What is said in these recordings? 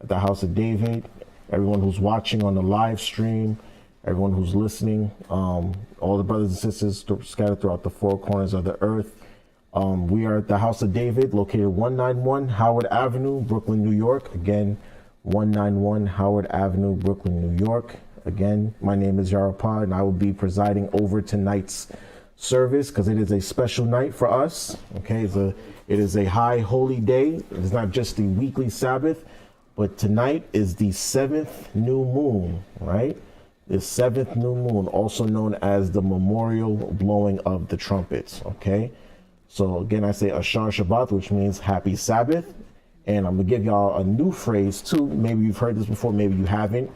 at the House of David, everyone who's watching on the live stream, everyone who's listening, all the brothers and sisters scattered throughout the four corners of the earth. We are at the House of David, located 191 Howard Avenue, Brooklyn, New York. Again, 191 Howard Avenue, Brooklyn, New York. Again, my name is Yarapah, and I will be presiding over tonight's service because it is a special night for us. Okay, it is a high holy day. It is not just the weekly Sabbath, but tonight is the 7th new moon, right? The 7th new moon, also known as the memorial blowing of the trumpets. Okay, so again, I say Ashar Shabbat, which means happy Sabbath. And I'm gonna give y'all a new phrase too. Maybe you've heard this before, maybe you haven't.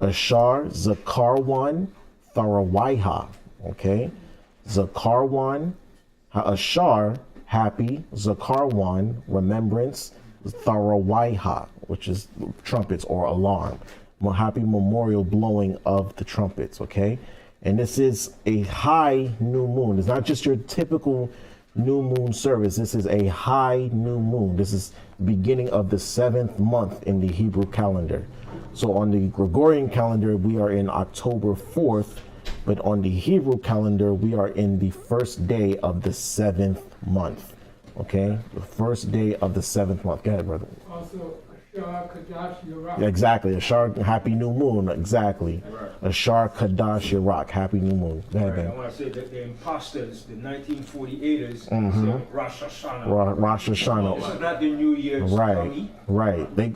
Ashar Zakarwan Tharawaiha. Okay, Zakarwan, Ashar, happy, Zakarwan, remembrance, Tharawaiha, which is trumpets or alarm. Happy memorial blowing of the trumpets. Okay, and this is a high new moon. It's not just your typical new moon service. This is a high new moon. This is the beginning of the 7th month in the Hebrew calendar. So on the Gregorian calendar, we are in October 4th, but on the Hebrew calendar, we are in the first day of the 7th month. Okay, the first day of the 7th month. Go ahead, brother. Also, Ashar Kadash Yarak. Yeah, exactly. Ashar, happy new moon. Exactly. Right. Ashar Kadash Yarak, happy new moon. Go ahead, Right. I Ben. want to say that the imposters, the 1948ers, said Rosh Hashanah. Rosh Hashanah. This is not the New Year's Right, funny. right. They,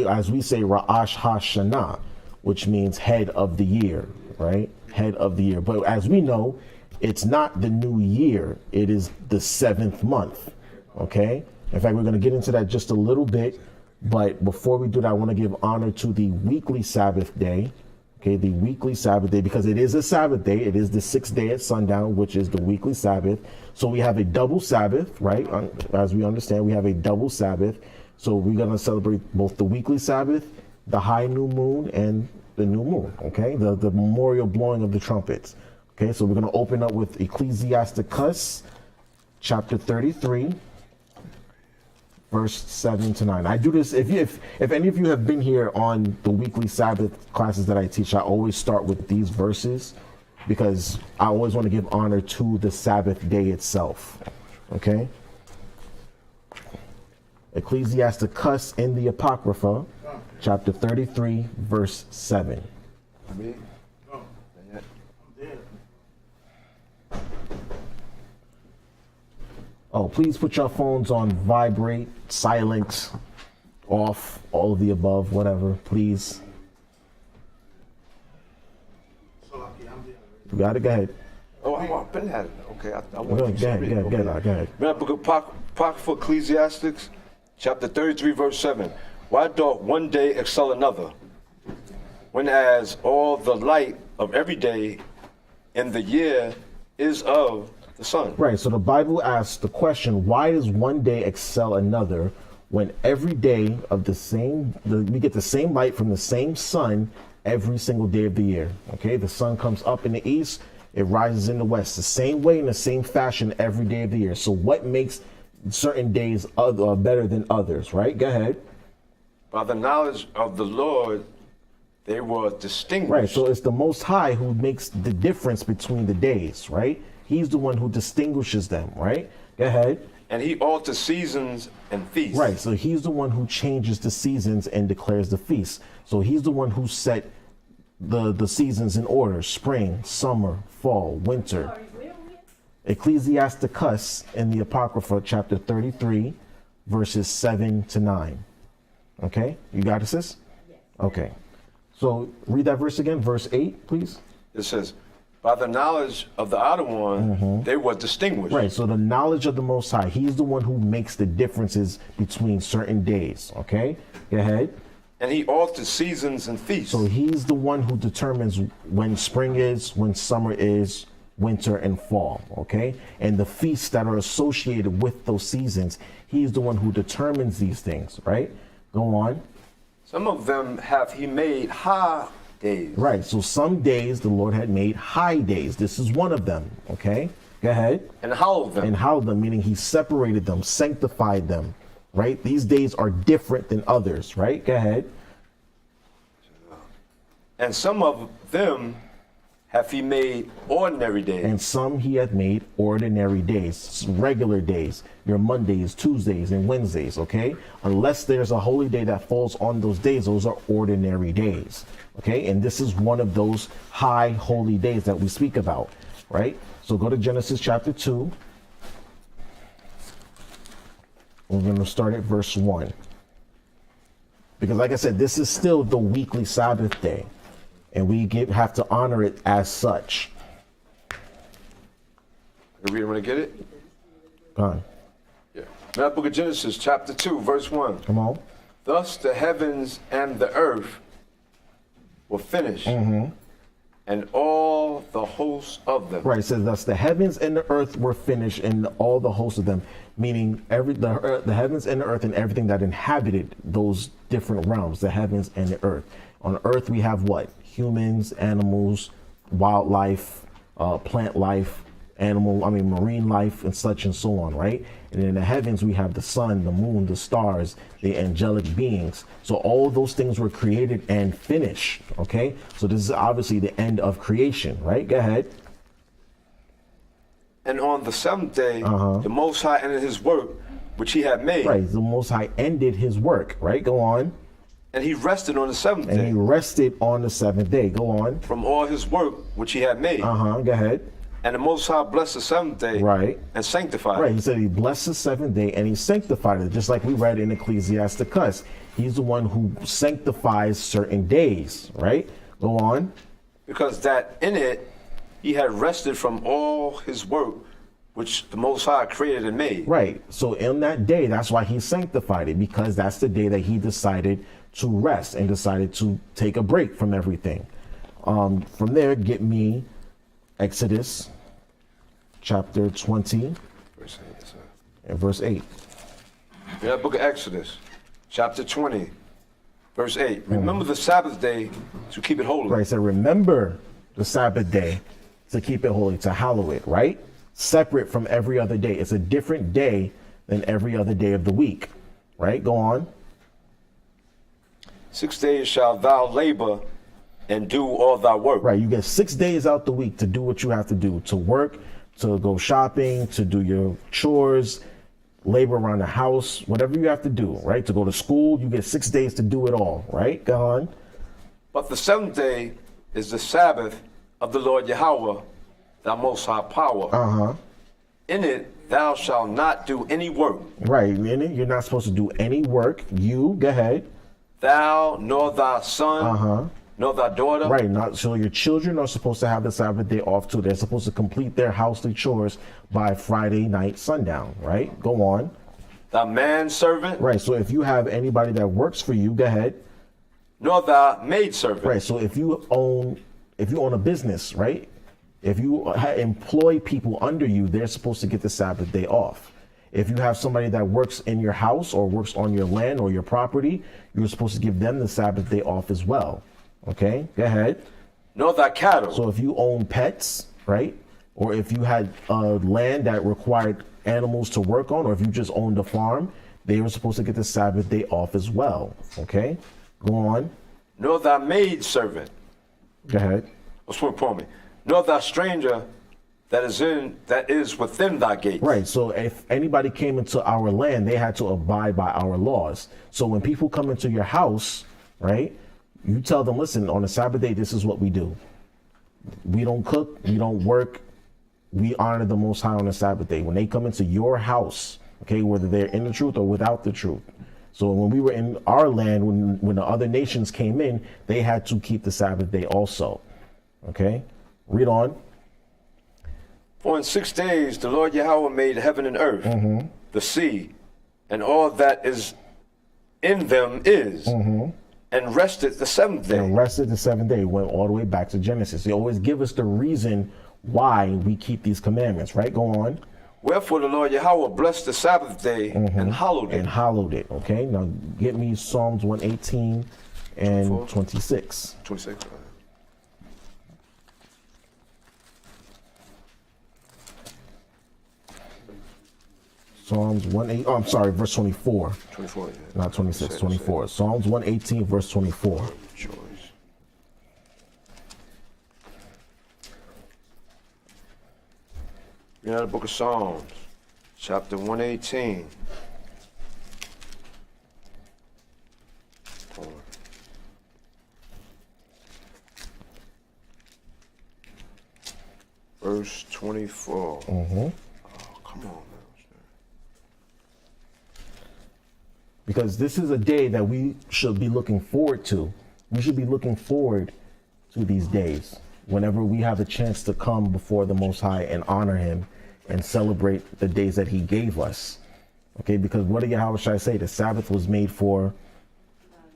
as we say, Ra'ash Hashanah, which means head of the year, right? Head of the year. But as we know, it's not the new year. It is the 7th month, okay? In fact, we're going to get into that just a little bit. But before we do that, I want to give honor to the weekly Sabbath day, okay? The weekly Sabbath day, because it is a Sabbath day. It is the 6th day at sundown, which is the weekly Sabbath. So we have a double Sabbath, right? As we understand, we have a double Sabbath. So we're going to celebrate both the weekly Sabbath, the high new moon, and the new moon, okay? The memorial blowing of the trumpets. Okay, so we're going to open up with Ecclesiasticus, chapter 33, verse 7 to 9. I do this, if any of you have been here on the weekly Sabbath classes that I teach, I always start with these verses because I always want to give honor to the Sabbath day itself. Okay? Ecclesiasticus in the Apocrypha, chapter 33, verse 7. Oh, please put your phones on vibrate, silent, off, all of the above, whatever, please. You got it? Go ahead. Oh, I've been at it. Okay, I Go want ahead, go ahead. Man, book of Apocryphal Ecclesiastics, chapter 33, verse 7. Why doth one day excel another, when as all the light of every day in the year is of the sun? Right, so the Bible asks the question, why does one day excel another when every day of the same, we get the same light from the same sun every single day of the year? Okay, the sun comes up in the east, it rises in the west, the same way in the same fashion every day of the year. So what makes certain days better than others, right? Go ahead. By the knowledge of the Lord, they were distinguished. Right, so it's the Most High who makes the difference between the days, right? He's the one who distinguishes them, right? Go ahead. And he alters seasons and feasts. Right, so he's the one who changes the seasons and declares the feasts. So he's the one who set the seasons in order: spring, summer, fall, winter. Ecclesiasticus in the Apocrypha, chapter 33, verses 7 to 9. Okay, you got it, sis? Yes. Okay, so read that verse again, verse 8, please. It says, by the knowledge of the Outer One, they were distinguished. Right, so the knowledge of the Most High, he's the one who makes the differences between certain days, okay? Go ahead. And he alters seasons and feasts. So he's the one who determines when spring is, when summer is, winter and fall, okay? And the feasts that are associated with those seasons, he's the one who determines these things, right? Go on. Some of them hath he made high days. Right, so some days the Lord had made high days. This is one of them, okay? Go ahead. And hallowed them. And hallowed them, meaning he separated them, sanctified them, right? These days are different than others, right? Go ahead. And some of them hath he made ordinary days. And some he hath made ordinary days, regular days, your Mondays, Tuesdays, and Wednesdays, okay? Unless there's a holy day that falls on those days, those are ordinary days, okay? And this is one of those high holy days that we speak about, right? So go to Genesis chapter 2. We're going to start at verse 1. Because like I said, this is still the weekly Sabbath day. And we have to honor it as such. You read it when I get it? Come on. Yeah. Now, book of Genesis, chapter 2, verse 1. Come on. Thus the heavens and the earth were finished, and all the hosts of them. Right, it says, thus the heavens and the earth were finished, and all the hosts of them, meaning the heavens and the earth and everything that inhabited those different realms, the heavens and the earth. On earth, we have what? Humans, animals, wildlife, plant life, marine life, and such and so on, right? And in the heavens, we have the sun, the moon, the stars, the angelic beings. So all those things were created and finished, okay? So this is obviously the end of creation, right? Go ahead. And on the seventh day, the Most High ended his work, which he had made. Right, the Most High ended his work, right? Go on. And he rested on the seventh And day. he rested on the seventh day. Go on. From all his work, which he had made. Go ahead. And the Most High blessed the seventh day, Right. and sanctified Right, it. he said he blessed the seventh day and he sanctified it, just like we read in Ecclesiasticus. He's the one who sanctifies certain days, right? Go on. Because that in it he had rested from all his work, which the Most High created and made. Right, so in that day, that's why he sanctified it, because that's the day that he decided to rest and decided to take a break from everything. From there, get me Exodus chapter 20 Verse 8, sir. and verse 8. Yeah, book of Exodus, chapter 20, verse 8. Remember the Sabbath day to keep it holy. Right, so remember the Sabbath day to keep it holy, to hallow it, right? Separate from every other day. It's a different day than every other day of the week, right? Go on. 6 days shalt thou labor and do all thy work. Right, you get 6 days out the week to do what you have to do, to work, to go shopping, to do your chores, labor around the house, whatever you have to do, right? To go to school, you get 6 days to do it all, right? Go on. But the seventh day is the Sabbath of the Lord Yahweh, thy most high power. In it thou shalt not do any work. Right, in it, you're not supposed to do any work. You, go ahead. Thou, nor thy son, nor thy daughter. Right, not so your children are supposed to have the Sabbath day off too. They're supposed to complete their housely chores by Friday night sundown, right? Go on. Thy manservant. Right, so if you have anybody that works for you, go ahead. Nor thy maidservant. Right, so if you own a business, right? If you employ people under you, they're supposed to get the Sabbath day off. If you have somebody that works in your house or works on your land or your property, you're supposed to give them the Sabbath day off as well. Okay, go ahead. Nor thy cattle. So if you own pets, right? Or if you had land that required animals to work on, or if you just owned a farm, they were supposed to get the Sabbath day off as well. Okay, go on. Nor thy maidservant. Go ahead. Pardon me. Nor thy stranger that is within thy gates. Right, so if anybody came into our land, they had to abide by our laws. So when people come into your house, right, you tell them, listen, on the Sabbath day, this is what we do. We don't cook, we don't work, we honor the Most High on the Sabbath day. When they come into your house, okay, whether they're in the truth or without the truth. So when we were in our land, when the other nations came in, they had to keep the Sabbath day also. Okay, read on. For in 6 days the Lord Yahweh made heaven and earth, the sea, and all that is in them is, and rested the seventh day. And rested the seventh day, went all the way back to Genesis. They always give us the reason why we keep these commandments, right? Go on. Wherefore the Lord Yahweh blessed the Sabbath day and hallowed it. And hallowed it, okay? Now get me Psalms 118 and 24. 26. 26. Psalms 118, oh, I'm sorry, verse 24. 24. Yeah. Not 26, 24. Psalms 118, verse 24. Choice. Read out the book of Psalms, chapter 118. Hold on. Verse 24. Oh, come on, man. Because this is a day that we should be looking forward to. We should be looking forward to these days whenever we have a chance to come before the Most High and honor him and celebrate the days that he gave us. Okay, because what did Yahweh say? The Sabbath was made for,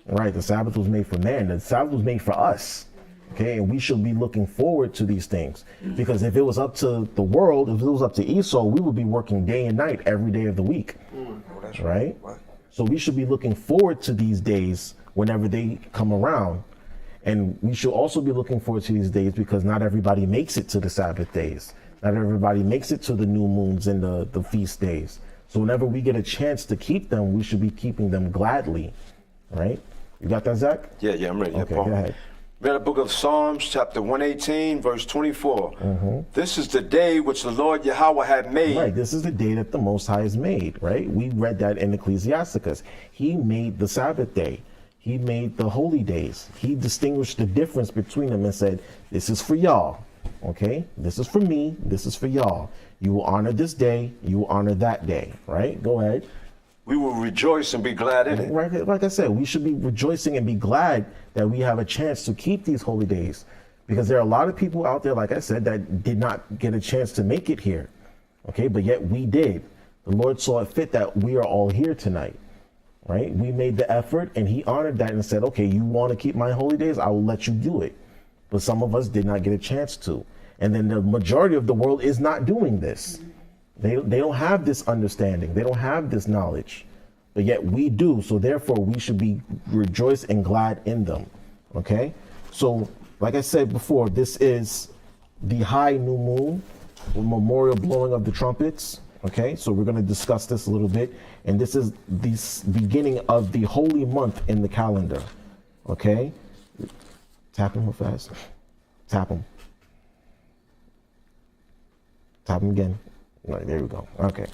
right, the Sabbath was made for man. The Sabbath was made for us. Okay, and we should be looking forward to these things. Because if it was up to the world, if it was up to Esau, we would be working day and night every day of the week. Oh, that's right? What? So we should be looking forward to these days whenever they come around. And we should also be looking forward to these days because not everybody makes it to the Sabbath days. Not everybody makes it to the new moons and the feast days. So whenever we get a chance to keep them, we should be keeping them gladly. Right? You got that, Zach? Yeah, I'm ready. Okay, Paul. go ahead. Read the book of Psalms, chapter 118, verse 24. This is the day which the Lord Yahweh had made. Right, this is the day that the Most High has made, right? We read that in Ecclesiasticus. He made the Sabbath day. He made the holy days. He distinguished the difference between them and said, this is for y'all, okay? This is for me, this is for y'all. You will honor this day, you will honor that day, right? Go ahead. We will rejoice and be glad in it. Right, like I said, we should be rejoicing and be glad that we have a chance to keep these holy days, because there are a lot of people out there, like I said, that did not get a chance to make it here. Okay, but yet we did. The Lord saw it fit that we are all here tonight, right? We made the effort and he honored that and said, okay, you want to keep my holy days? I will let you do it. But some of us did not get a chance to. And then the majority of the world is not doing this. They don't have this understanding. They don't have this knowledge, but yet we do. So therefore we should be rejoiced and glad in them. Okay. So like I said before, this is the high new moon, memorial blowing of the trumpets. Okay. So we're going to discuss this a little bit. And this is the beginning of the holy month in the calendar. Okay. Tap him real fast. Tap him. Tap him again. Right, there we go. Okay.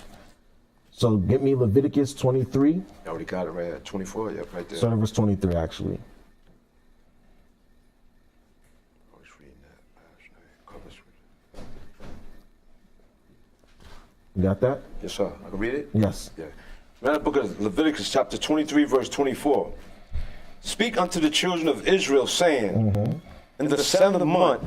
So get me Leviticus 23. I already got it right at 24. Yep, right there. Start at verse 23, actually. I was reading that last night. Cover switch. You got that? Yes, sir. I can read it? Yes. Yeah. Read the book of Leviticus, chapter 23, verse 24. Speak unto the children of Israel, saying, in the 7th month,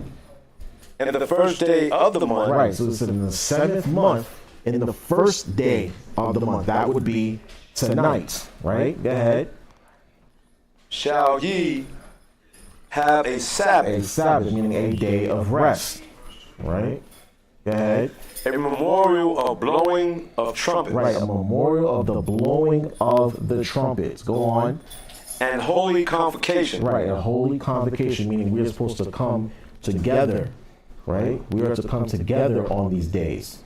and the first day of the month. Right. So it's in the 7th month, in the first day of the month. That would be tonight, right? Go ahead. Shall ye have a Sabbath. A Sabbath, meaning a day of rest, right? Go ahead. A memorial of blowing of trumpets. Right, a memorial of the blowing of the trumpets. Go on. And holy convocation. Right, a holy convocation, meaning we're supposed to come together, right? We are to come together on these days,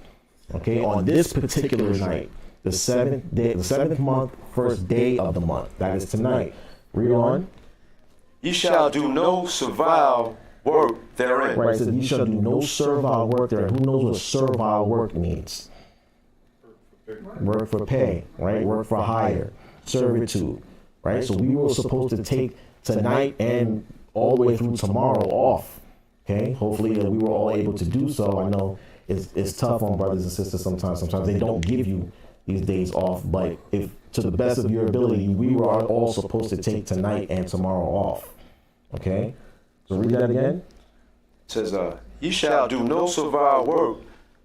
okay? On this particular night, the 7th day, the 7th month, first day of the month. That is tonight. Read on. Ye shall do no servile work therein. Right, it says you shall do no servile work there. Who knows what servile work means? Work for pay, right? Work for hire, servitude, right? So we were supposed to take tonight and all the way through tomorrow off. Okay, hopefully we were all able to do so. I know it's tough on brothers and sisters sometimes. Sometimes they don't give you these days off, but if to the best of your ability, we are all supposed to take tonight and tomorrow off. Okay, so read that again. It says, ye shall do no servile work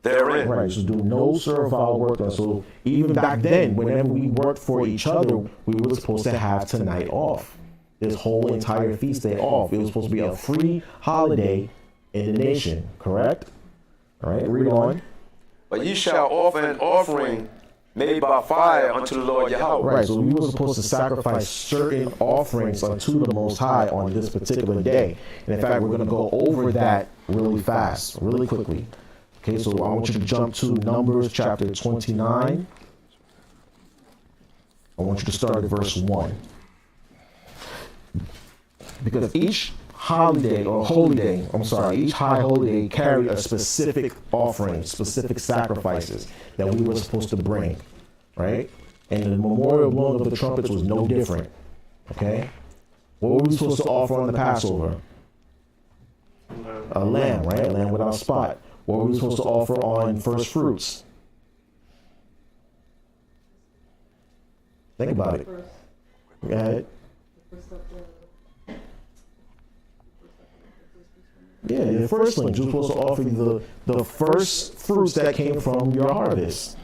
therein. Right, so do no servile work. So even back then, whenever we worked for each other, we were supposed to have tonight off. This whole entire feast day off. It was supposed to be a free holiday in the nation, correct? All right, read on. But ye shall offer an offering made by fire unto the Lord Yahweh. Right, so we were supposed to sacrifice certain offerings unto the Most High on this particular day. And in fact, we're going to go over that really fast, really quickly. Okay, so I want you to jump to Numbers chapter 29. I want you to start at verse 1. Because each holiday or holy day, each high holy day carried a specific offering, specific sacrifices that we were supposed to bring, right? And the memorial blowing of the trumpets was no different, okay? What were we supposed to offer on the Passover? A lamb, right? A lamb without spot. What were we supposed to offer on first fruits? Think about it. Go ahead. Yeah, the firstlings. You're supposed to offer the first fruits that came from your harvest,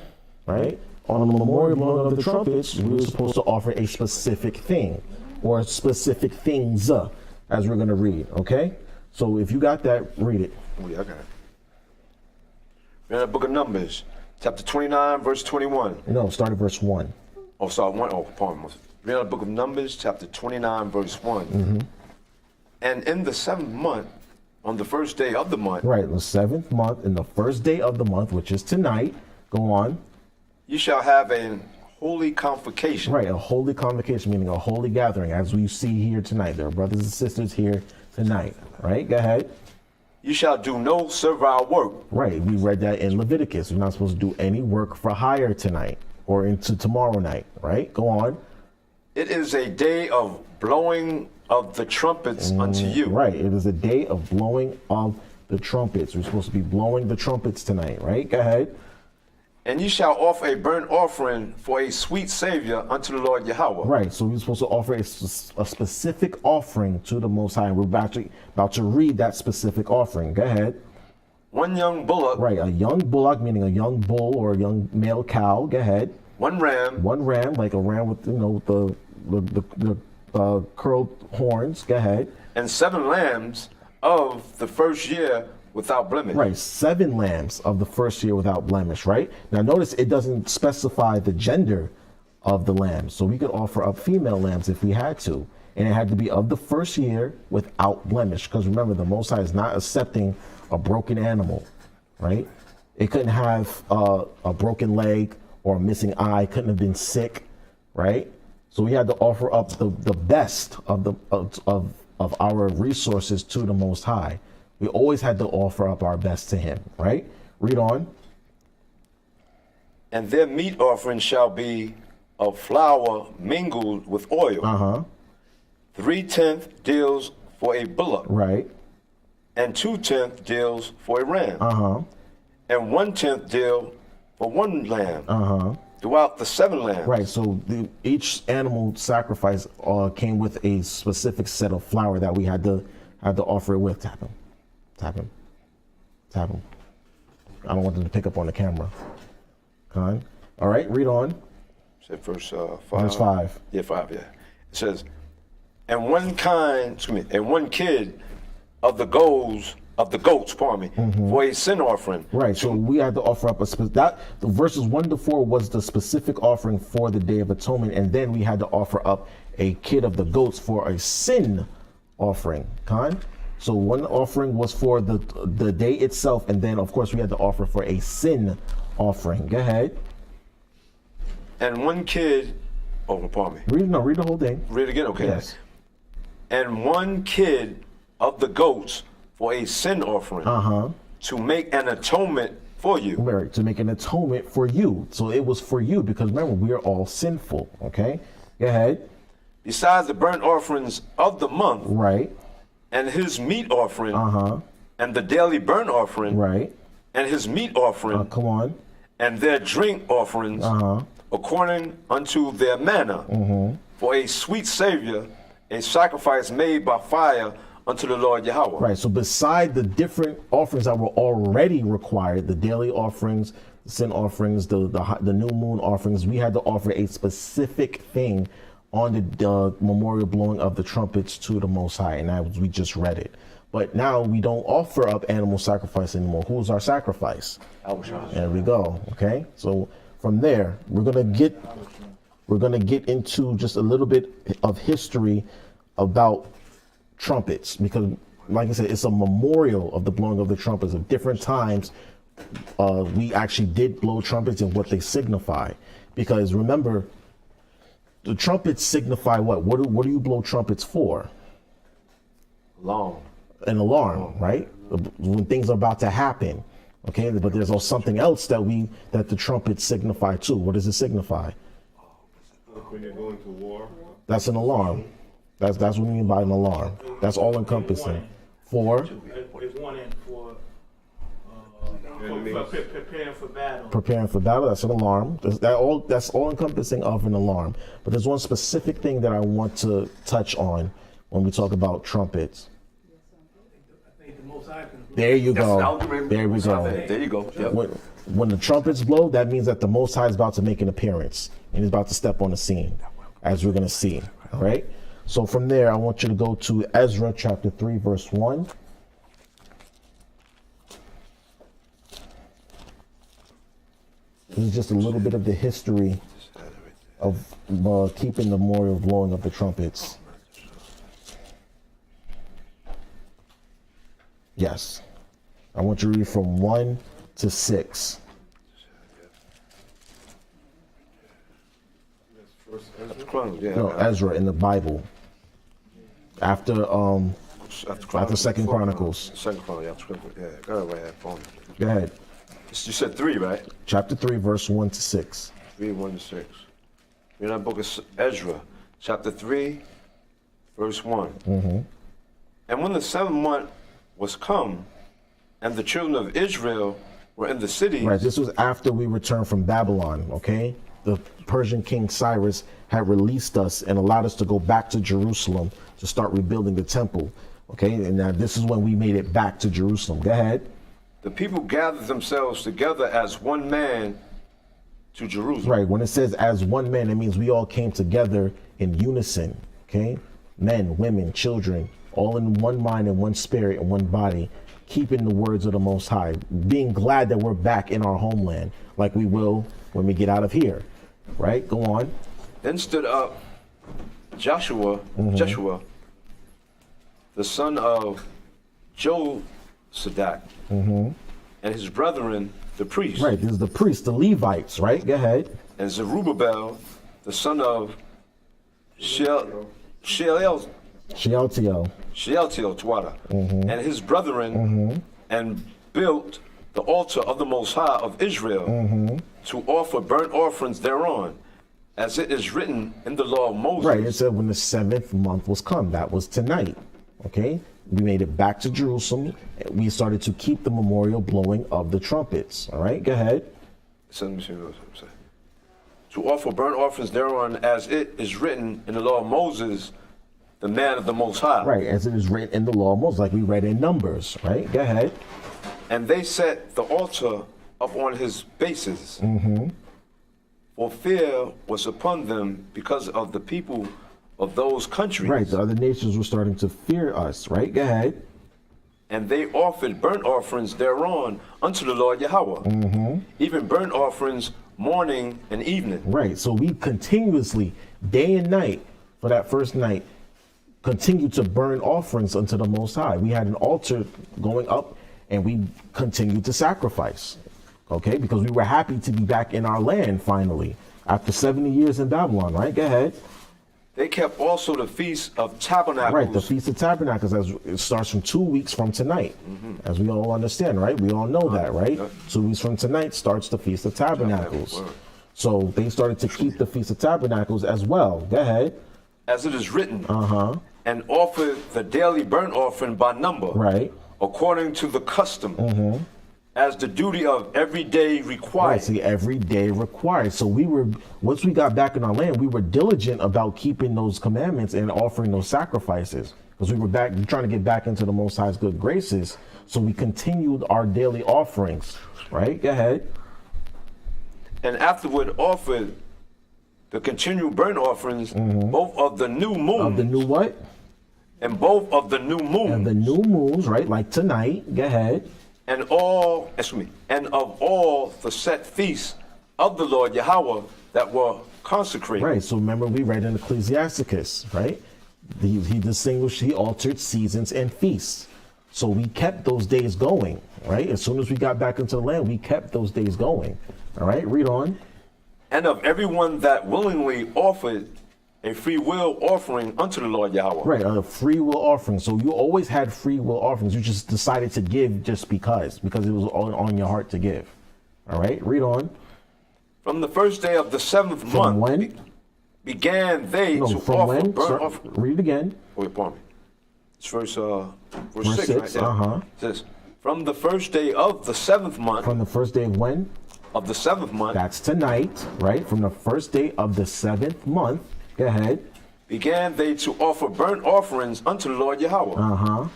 right? On the memorial blowing of the trumpets, we were supposed to offer a specific thing or specific things, as we're going to read, okay? So if you got that, read it. Oh, yeah, I got it. We're in the book of Numbers, chapter 29, verse 21. No, start at verse 1. Oh, sorry, 1. Oh, pardon me. We're in the book of Numbers, chapter 29, verse 1. And in the 7th month, on the first day of the month. Right, the 7th month, in the first day of the month, which is tonight. Go on. You shall have a holy convocation. Right, a holy convocation, meaning a holy gathering, as we see here tonight. There are brothers and sisters here tonight, right? Go ahead. You shall do no servile work. Right, we read that in Leviticus. We're not supposed to do any work for hire tonight or into tomorrow night, right? Go on. It is a day of blowing of the trumpets unto you. Right, it is a day of blowing of the trumpets. We're supposed to be blowing the trumpets tonight, right? Go ahead. And you shall offer a burnt offering for a sweet savior unto the Lord Yahweh. Right, so we're supposed to offer a specific offering to the Most High. We're about to read that specific offering. Go ahead. One young bullock. Right, a young bullock, meaning a young bull or a young male cow. Go ahead. One ram. One ram, like a ram with, the curled horns. Go ahead. And 7 lambs of the first year without blemish. Right, 7 lambs of the first year without blemish, right? Now notice it doesn't specify the gender of the lambs. So we could offer up female lambs if we had to. And it had to be of the first year without blemish. Because remember, the Most High is not accepting a broken animal, right? It couldn't have a broken leg or a missing eye, couldn't have been sick, right? So we had to offer up the best of our resources to the Most High. We always had to offer up our best to him, right? Read on. And their meat offering shall be of flour mingled with oil. 3/10 deals for a bullock. Right. And 2/10 deals for a ram. And 1/10 deal for one lamb. Throughout the 7 lambs. Right. So each animal sacrifice came with a specific set of flour that we had to offer it with. Tap him. Tap him. Tap him. I don't want them to pick up on the camera. Con. All right. Read on. Said verse 5. Verse 5. Yeah, 5. Yeah. It says, and one kid of the goats, for a sin offering. Right. So we had to offer up the verses 1 to 4 was the specific offering for the Day of Atonement, and then we had to offer up a kid of the goats for a sin offering. Con. So one offering was for the day itself, and then of course we had to offer for a sin offering. Go ahead. And one kid. Oh, pardon me. Read the whole thing. Read it again. Okay. Yes. And one kid of the goats for a sin offering. To make an atonement for you. Right, to make an atonement for you. So it was for you because remember we are all sinful. Okay. Go ahead. Besides the burnt offerings of the month. Right. And his meat offering. And the daily burnt offering. Right. And his meat offering. Come on. And their drink offerings. According unto their manner. For a sweet savior, a sacrifice made by fire unto the Lord Yahweh. Right. So beside the different offerings that were already required, the daily offerings, the sin offerings, the new moon offerings, we had to offer a specific thing on the memorial blowing of the trumpets to the Most High, and we just read it. But now we don't offer up animal sacrifice anymore. Who's our sacrifice? There we go. Okay. So from there, we're gonna get into just a little bit of history about trumpets, because like I said, it's a memorial of the blowing of the trumpets of different times. We actually did blow trumpets and what they signify, because remember, the trumpets signify what? What do you blow trumpets for? Long. An alarm, right? When things are about to happen. Okay, but there's also something else that the trumpets signify too. What does it signify? When you're going to war. That's an alarm. That's what we mean by an alarm. That's all encompassing. For It's warning for preparing for battle. preparing for battle, that's an alarm. That's all encompassing of an alarm. But there's one specific thing that I want to touch on when we talk about trumpets. I think the Most High can. There you That's go. the algorithm. There we go. There you go. Yep. When the trumpets blow, that means that the Most High is about to make an appearance and he's about to step on the scene, as we're going to see. All right. So from there, I want you to go to Ezra chapter 3, verse 1. This is just a little bit of the history of keeping the memorial blowing of the trumpets. Yes. I want you to read from 1 to 6. Yeah. No, Ezra in the Bible. After Second Chronicles. Second Chronicles, yeah. Go ahead, right here. Go ahead. You said 3, right? Chapter 3, verse 1 to 6. 3, 1 to 6. In that book of Ezra, chapter 3, verse 1. Mm-hmm. And when the 7th month was come, and the children of Israel were in the cities. Right, this was after we returned from Babylon, okay? The Persian king Cyrus had released us and allowed us to go back to Jerusalem to start rebuilding the temple, okay? And now this is when we made it back to Jerusalem. Go ahead. The people gathered themselves together as one man to Jerusalem. Right, when it says as one man, it means we all came together in unison, okay? Men, women, children, all in one mind and one spirit and one body, keeping the words of the Most High, being glad that we're back in our homeland, like we will when we get out of here, right? Go on. Then stood up Joshua, the son of Josadak, and his brethren, the priests. Right, this is the priests, the Levites, right? Go ahead. And Zerubbabel, the son of Shealtiel, Twada, and his brethren, and built the altar of the Most High of Israel to offer burnt offerings thereon, as it is written in the law of Moses. Right, it said when the 7th month was come, that was tonight, okay? We made it back to Jerusalem. We started to keep the memorial blowing of the trumpets, all right? Go ahead. To offer burnt offerings thereon, as it is written in the law of Moses, the man of the Most High. Right, as it is written in the law of Moses, like we read in Numbers, right? Go ahead. And they set the altar up on his bases. For fear was upon them because of the people of those countries. Right, the other nations were starting to fear us, right? Go ahead. And they offered burnt offerings thereon unto the Lord Yahweh, even burnt offerings morning and evening. Right, so we continuously, day and night, for that first night, continued to burn offerings unto the Most High. We had an altar going up, and we continued to sacrifice, okay? Because we were happy to be back in our land, finally, after 70 years in Babylon, right? Go ahead. They kept also the Feast of Tabernacles. Right, the Feast of Tabernacles, as it starts from 2 weeks from tonight, as we all understand, right? We all know that, right? 2 weeks from tonight starts the Feast of Tabernacles. So they started to keep the Feast of Tabernacles as well. Go ahead. As it is written, and offered the daily burnt offering by number, Right. according to the custom, as the duty of every day required. Right, see, every day required. So we were, once we got back in our land, we were diligent about keeping those commandments and offering those sacrifices, because we were back trying to get back into the Most High's good graces. So we continued our daily offerings, right? Go ahead. And afterward offered the continual burnt offerings, both of the new moon. Of the new what? And both of the new moon. And the new moons, right? Like tonight. Go ahead. And and of all the set feasts of the Lord Yahweh that were consecrated. Right. So remember, we read in Ecclesiasticus, right? He distinguished, he altered seasons and feasts. So we kept those days going, right? As soon as we got back into the land, we kept those days going. All right, read on. And of everyone that willingly offered a free will offering unto the Lord Yahweh. Right, a free will offering. So you always had free will offerings. You just decided to give just because it was on your heart to give. All right, read on. From the first day of the seventh From month when? began they No, to from offer when? burnt Start, offering. read it again. Wait, pardon me. It's verse Verse 6, 6, right there. uh-huh. It says, from the first day of the seventh month, From the first day of when? of the seventh month, That's tonight, right? From the first day of the 7th month. Go ahead. began they to offer burnt offerings unto the Lord Yahweh. Uh-huh.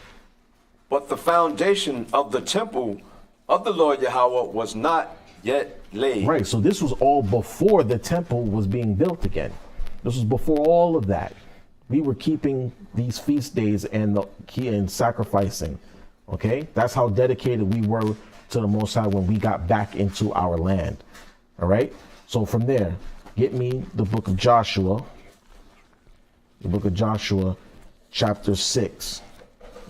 But the foundation of the temple of the Lord Yahweh was not yet laid. Right, so this was all before the temple was being built again. This was before all of that. We were keeping these feast days and sacrificing. Okay, that's how dedicated we were to the Most High when we got back into our land. All right, so from there, get me the book of Joshua. The book of Joshua, chapter 6.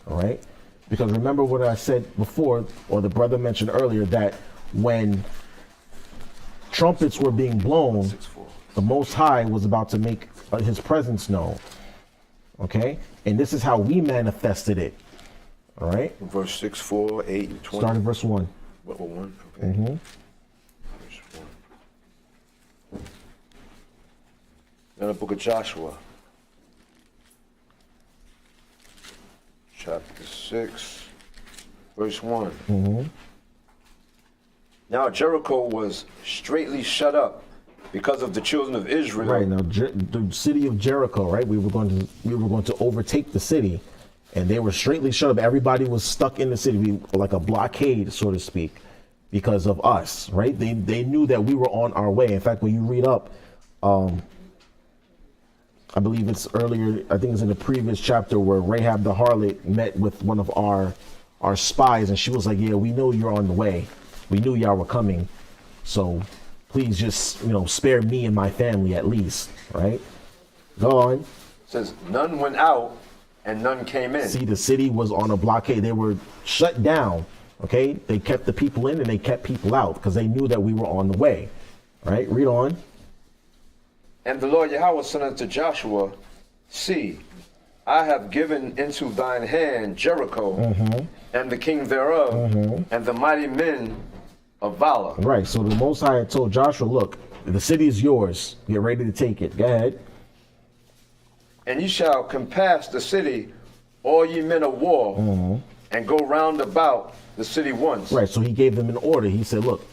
All right, because remember what I said before, or the brother mentioned earlier, that when trumpets were being blown, the Most High was about to make his presence known. Okay, and this is how we manifested it. All right, Verse 6, 4, 8, and 20. start at verse 1. What, 1? Okay. Verse 1. Then the book of Joshua, chapter 6, verse 1. Now Jericho was straitly shut up because of the children of Israel. Right now, the city of Jericho. Right, we were going to overtake the city, and they were straightly shut up. Everybody was stuck in the city, like a blockade, so to speak, because of us. Right, they knew that we were on our way. In fact, when you read up, I believe it's earlier. I think it's in the previous chapter where Rahab the harlot met with one of our spies, and she was like, "Yeah, we know you're on the way. We knew y'all were coming, so please just, spare me and my family at least." Right? Go on. It says, none went out and none came in. See, the city was on a blockade. They were shut down. Okay? They kept the people in and they kept people out because they knew that we were on the way. Right? Read on. And the Lord Yahweh said unto Joshua, see, I have given into thine hand Jericho and the king thereof and the mighty men of Valor. Right. So the Most High had told Joshua, look, the city is yours. Get ready to take it. Go ahead. And ye shall compass the city, all ye men of war, and go round about the city once. Right. So he gave them an order. He said, look,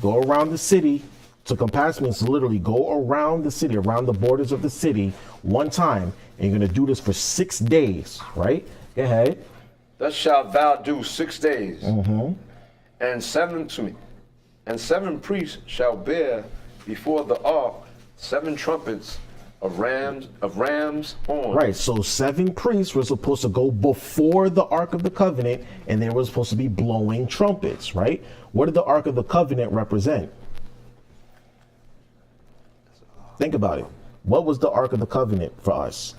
go around the city. To compass means to literally go around the city, around the borders of the city one time. And you're going to do this for 6 days. Right? Go ahead. Thus shalt thou do 6 days. And 7 priests shall bear before the ark 7 trumpets of rams horns. Right, so 7 priests were supposed to go before the Ark of the Covenant, and they were supposed to be blowing trumpets, right? What did the Ark of the Covenant represent? Think about it. What was the Ark of the Covenant for us?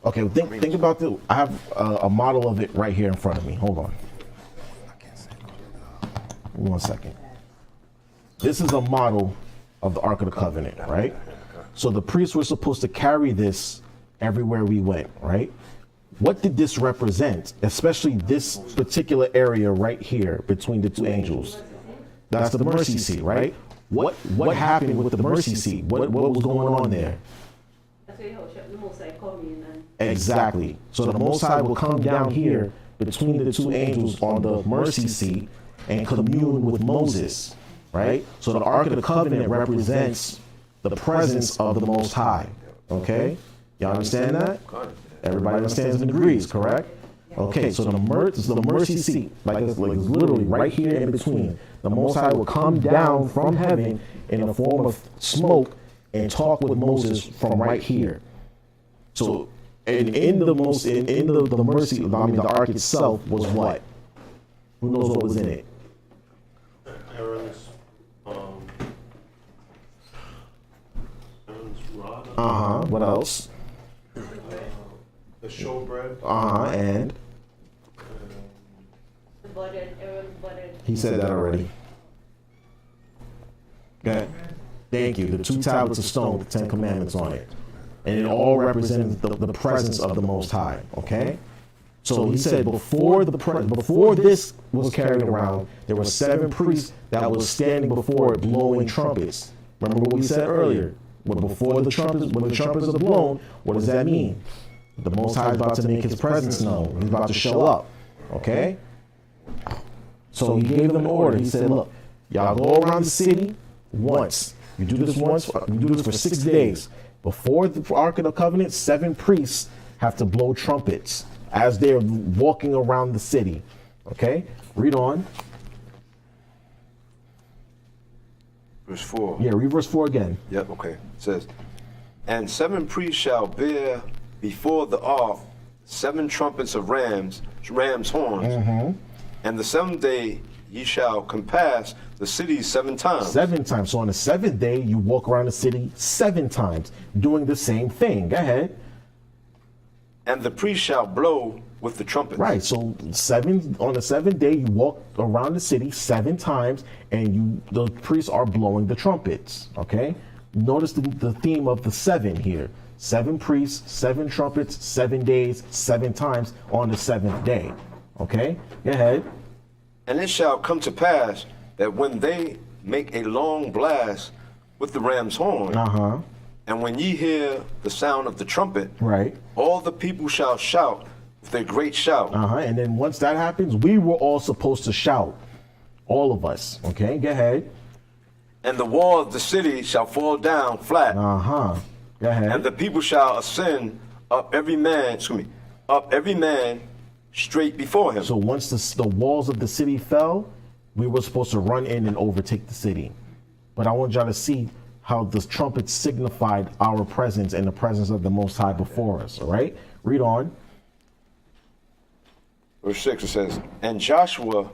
Okay, think about the. I have a model of it right here in front of me. Hold on. Give me 1 second. This is a model of the Ark of the Covenant, right? So the priests were supposed to carry this everywhere we went, right? What did this represent? Especially this particular area right here between the 2 angels. That's the mercy seat, right? What happened with the mercy seat? What was going on there? Exactly. So the Most High will come down here between the 2 angels on the mercy seat and commune with Moses, right? So the Ark of the Covenant represents the presence of the Most High, okay? Y'all understand that? Everybody understands and agrees, correct? Okay, so the mercy seat, like it's literally right here in between. The Most High will come down from heaven in the form of smoke and talk with Moses from right here. So, and in the mercy, the ark itself was what? Who knows what was in it? Aaron's rod. What else? The showbread. And Aaron's butter. he said that already. Go ahead. Thank you. The 2 tablets of stone with the 10 commandments on it. And it all represents the presence of the Most High. Okay? So he said before this was carried around, there were 7 priests that was standing before it blowing trumpets. Remember what we said earlier? When the trumpets are blown, what does that mean? The Most High is about to make his presence known. He's about to show up. Okay? So he gave them an order. He said, look, y'all go around the city once. You do this once. You do this for 6 days. Before the Ark of the Covenant, 7 priests have to blow trumpets as they're walking around the city. Okay? Read on. Verse 4. Yeah, read verse 4 again. Yep, okay. It says, and 7 priests shall bear before the ark 7 trumpets of ram's horns. And the 7th day ye shall compass the city 7 times. 7 times. So on the 7th day, you walk around the city 7 times, doing the same thing. Go ahead. And the priest shall blow with the trumpets. Right. So on the 7th day, you walk around the city 7 times, and the priests are blowing the trumpets. Okay. Notice the theme of the 7 here. 7 priests, 7 trumpets, 7 days, 7 times on the 7th day. Okay. Go ahead. And it shall come to pass that when they make a long blast with the ram's horn, and when ye hear the sound of the trumpet, right, all the people shall shout with a great shout. And then once that happens, we were all supposed to shout. All of us. Okay, go ahead. And the wall of the city shall fall down flat. Go ahead. And the people shall ascend up every man straight before him. So once the walls of the city fell, we were supposed to run in and overtake the city. But I want y'all to see how the trumpets signified our presence and the presence of the Most High before us. All right? Read on. Verse 6, it says, and Joshua,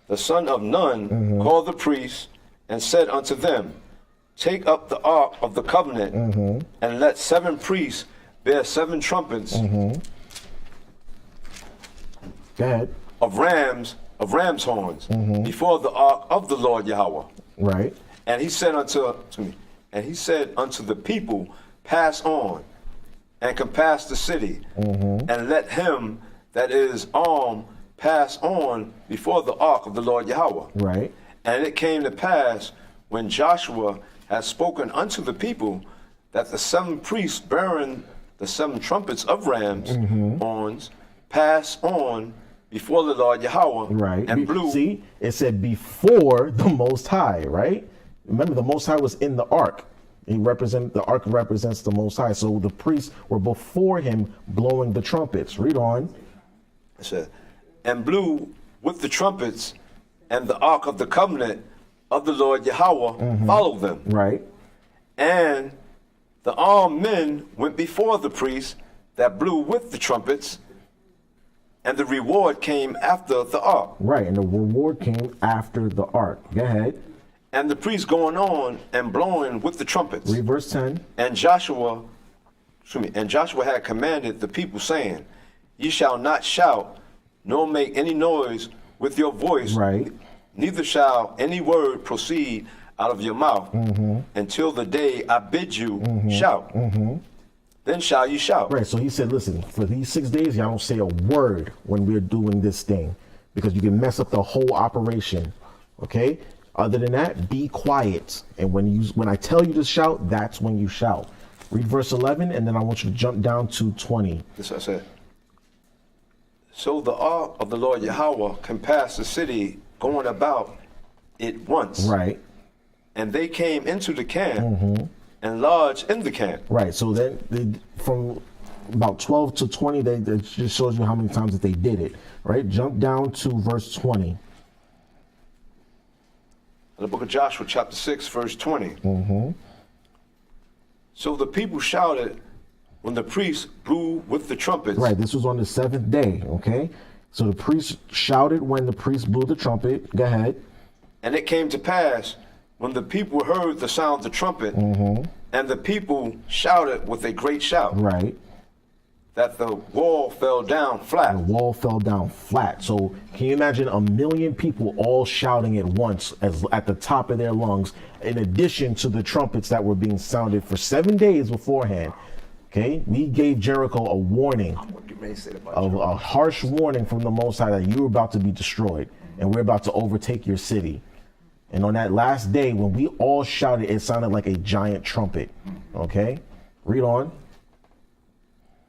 the son of Nun, called the priests and said unto them, take up the ark of the covenant, and let 7 priests bear 7 trumpets Go ahead. of ram's horns before the ark of the Lord Yahweh. Right. And he said unto the people, pass on and compass the city, and let him that is armed pass on before the ark of the Lord Yahweh. Right. And it came to pass, when Joshua had spoken unto the people, that the 7 priests bearing the 7 trumpets of ram's horns pass on before the Lord Yahweh. Right. And blew. See, it said before the Most High, right? Remember, the Most High was in the ark. The ark represents the Most High. So the priests were before him blowing the trumpets. Read on. It said, and blew with the trumpets, and the ark of the covenant of the Lord Yahweh followed them. Right. And the armed men went before the priests that blew with the trumpets, and the reward came after the ark. Right, and the reward came after the ark. Go ahead. And the priests going on and blowing with the trumpets. Read verse 10. And Joshua had commanded the people, saying, ye shall not shout, nor make any noise with your voice. Right. Neither shall any word proceed out of your mouth until the day I bid you shout. Then shall you shout. Right, so he said, listen, for these 6 days, y'all don't say a word when we're doing this thing, because you can mess up the whole operation. Okay? Other than that, be quiet. And when I tell you to shout, that's when you shout. Read verse 11, and then I want you to jump down to 20. This I said. So the ark of the Lord Yahweh compassed the city, going about it once. Right. And they came into the camp and lodged in the camp. Right. So then from about 12 to 20, that just shows you how many times that they did it. Right. Jump down to verse 20. The book of Joshua, chapter 6, verse 20. So the people shouted when the priests blew with the trumpets. Right. This was on the 7th day. Okay. So the priests shouted when the priests blew the trumpet. Go ahead. And it came to pass, when the people heard the sound of the trumpet, and the people shouted with a great shout. Right. that the wall fell down flat. The wall fell down flat. So can you imagine 1 million people all shouting at once as at the top of their lungs, in addition to the trumpets that were being sounded for 7 days beforehand? Okay, we gave Jericho a warning, a harsh warning from the Most High that you were about to be destroyed and we're about to overtake your city. And on that last day, when we all shouted, it sounded like a giant trumpet. Okay, read on.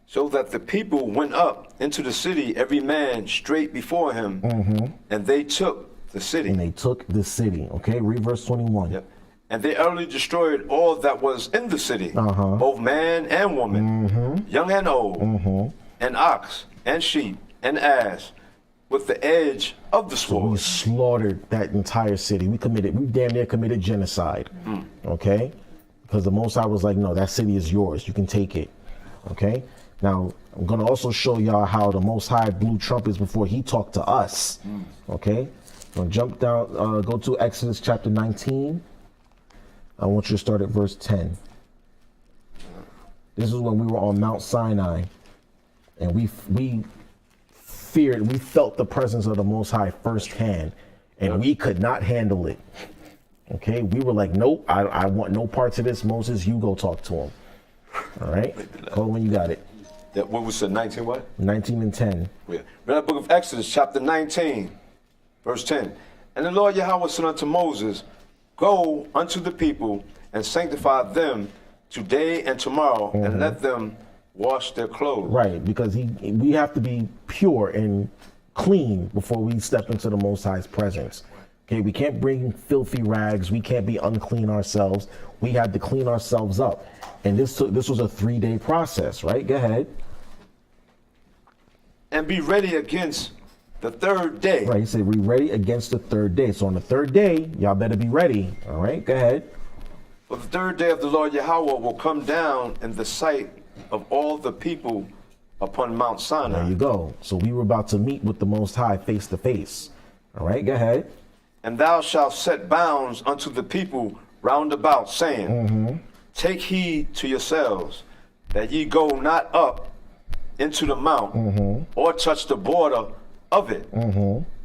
So that the people went up into the city, every man straight before him, and they took the city. And they took the city. Okay, read verse 21. Yep. And they utterly destroyed all that was in the city, both man and woman, young and old, and ox and sheep and ass, with the edge of the So we sword. slaughtered that entire city. We damn near committed genocide. Okay, because the Most High was like, no, that city is yours. You can take it. Okay. Now, I'm going to also show y'all how the Most High blew trumpets before he talked to us. Okay? I'm going to jump down, go to Exodus chapter 19. I want you to start at verse 10. This is when we were on Mount Sinai. And we felt the presence of the Most High firsthand. And we could not handle it. Okay? We were like, nope, I want no parts of this. Moses, you go talk to him. All right? Call when you got it. That what was the 19 what? 19 and 10. Yeah. Read the book of Exodus, chapter 19, verse 10. And the Lord Yahweh said unto Moses, Go unto the people and sanctify them today and tomorrow, and let them wash their clothes. Right, because we have to be pure and clean before we step into the Most High's presence. Okay, we can't bring filthy rags. We can't be unclean ourselves. We had to clean ourselves up. And this was a 3-day process, right? Go ahead. And be ready against the third day. Right, he said, we ready against the third day. So on the third day, y'all better be ready. All right, go ahead. For the third day of the Lord Yahweh will come down in the sight of all the people upon Mount Sinai. There you go. So we were about to meet with the Most High face to face. All right, go ahead. And thou shalt set bounds unto the people round about, saying, Take heed to yourselves, that ye go not up into the mount, or touch the border of it.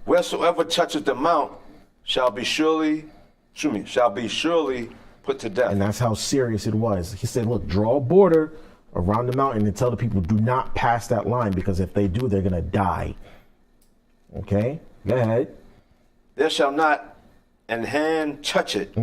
Wheresoever toucheth the mount shall be surely put to death. And that's how serious it was. He said, look, draw a border around the mountain and tell the people, do not pass that line, because if they do, they're going to die. Okay, go ahead. There shall not an hand touch it,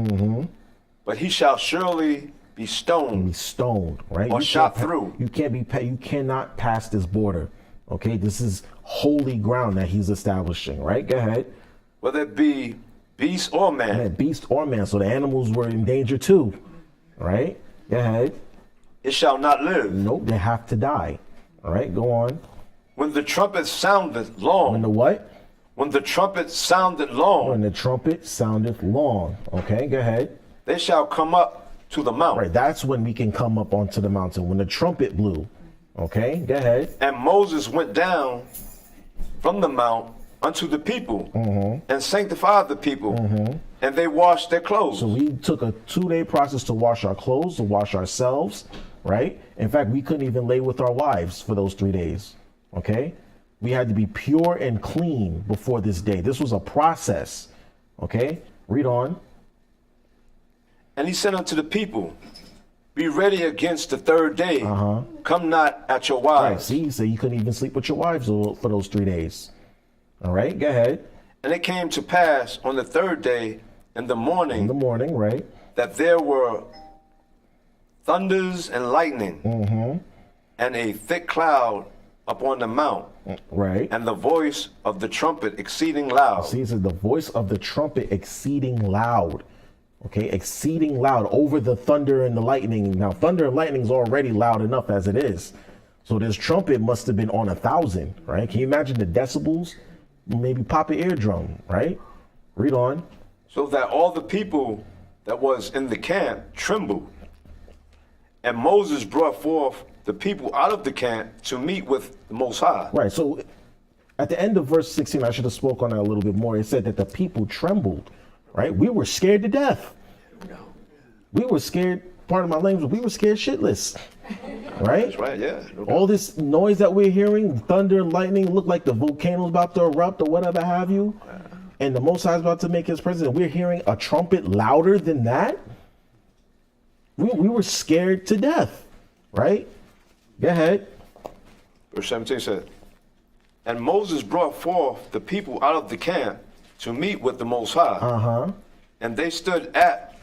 but he shall surely be stoned. Be stoned, right? Or shot through. You cannot pass this border. Okay, this is holy ground that he's establishing, right? Go ahead. Whether it be beast or man. Yeah, beast or man. So the animals were in danger too, right? Go ahead. It shall not live. Nope, they have to die. All right, go on. When the trumpet soundeth long. When the what? When the trumpet sounded long. When the trumpet soundeth long. Okay, go ahead. They shall come up to the mount. Right, that's when we can come up onto the mountain, when the trumpet blew. Okay, go ahead. And Moses went down from the mount unto the people and sanctified the people, and they washed their clothes. So we took a 2-day process to wash our clothes, to wash ourselves, right? In fact, we couldn't even lay with our wives for those 3 days. Okay, we had to be pure and clean before this day. This was a process. Okay, read on. And he said unto the people, Be ready against the third day. Come not at your Right, wives. see, so you couldn't even sleep with your wives for those 3 days. All right, go ahead. And it came to pass on the third day in the morning, In the morning, right? that there were thunders and lightning, and a thick cloud upon the mount, Right. and the voice of the trumpet exceeding loud. See, it says the voice of the trumpet exceeding loud. Okay, exceeding loud over the thunder and the lightning. Now, thunder and lightning is already loud enough as it is. So this trumpet must have been on 1,000, right? Can you imagine the decibels? Maybe pop an eardrum, right? Read on. So that all the people that was in the camp trembled. And Moses brought forth the people out of the camp to meet with the Most High. Right, so at the end of verse 16, I should have spoke on that a little bit more. It said that the people trembled, right? We were scared to death. We were scared, pardon my language, we were scared shitless. right? That's right, yeah. No doubt. All this noise that we're hearing, thunder, lightning, look like the volcano's about to erupt or whatever have you. And the Most High is about to make his presence. We're hearing a trumpet louder than that. We were scared to death, right? Go ahead. Verse 17 said, and Moses brought forth the people out of the camp to meet with the Most High. And they stood at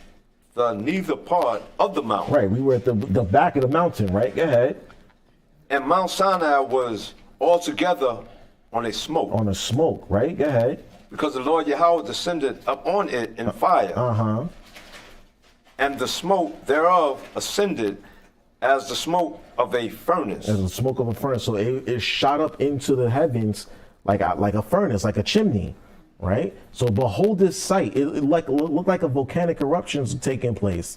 the neither part of the mountain. Right, we were at the back of the mountain, right? Go ahead. And Mount Sinai was altogether on a smoke. On a smoke, right? Go ahead. Because the Lord Yahweh descended upon it in fire. And the smoke thereof ascended as the smoke of a furnace. As the smoke of a furnace. So it shot up into the heavens like a furnace, like a chimney, right? So behold this sight. It looked like a volcanic eruption taking place.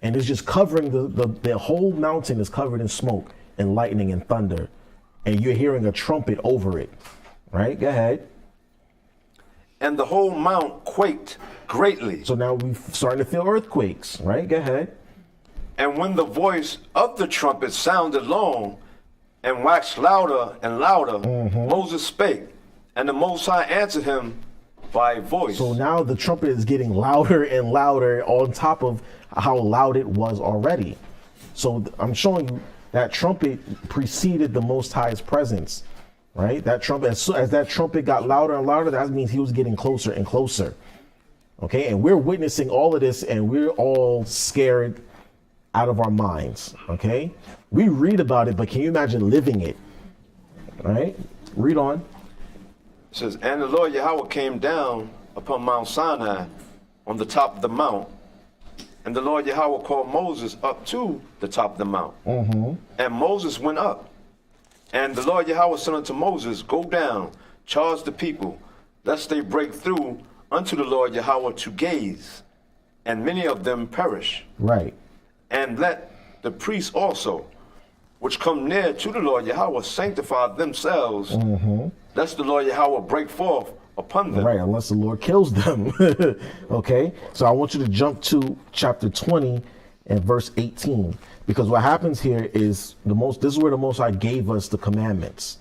And it's just covering the whole mountain is covered in smoke and lightning and thunder. And you're hearing a trumpet over it, right? Go ahead. And the whole mount quaked greatly. So now we're starting to feel earthquakes, right? Go ahead. And when the voice of the trumpet sounded long and waxed louder and louder, Moses spake, and the Most High answered him by voice. So now the trumpet is getting louder and louder on top of how loud it was already. So I'm showing you that trumpet preceded the Most High's presence, right? That trumpet, as that trumpet got louder and louder, that means he was getting closer and closer. Okay, and we're witnessing all of this, and we're all scared out of our minds. Okay, we read about it, but can you imagine living it? All right, read on. It says, and the Lord Yahweh came down upon Mount Sinai on the top of the mount, and the Lord Yahweh called Moses up to the top of the mount. And Moses went up, and the Lord Yahweh said unto Moses, go down, charge the people, lest they break through unto the Lord Yahweh to gaze, and many of them perish. Right. And let the priests also, which come near to the Lord Yahweh, sanctify themselves, lest the Lord Yahweh break forth upon them. Right, unless the Lord kills them. Okay, so I want you to jump to chapter 20 and verse 18, because what happens here is this is where the Most High gave us the commandments.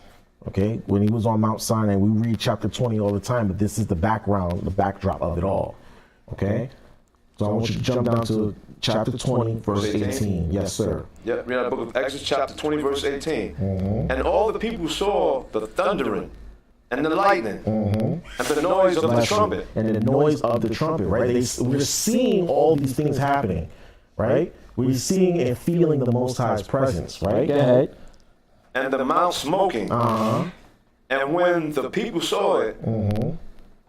Okay, when he was on Mount Sinai, we read chapter 20 all the time, but this is the background, the backdrop of it all. Okay, so I want you to jump down to chapter 20, verse 18. Yes, sir. Yeah, read the book of Exodus, chapter 20, verse 18. And all the people saw the thundering and the lightning and the noise of the trumpet. And the noise of the trumpet, right? We're seeing all these things happening, right? We're seeing and feeling the Most High's presence, right? Go ahead. And the mount smoking. And when the people saw it,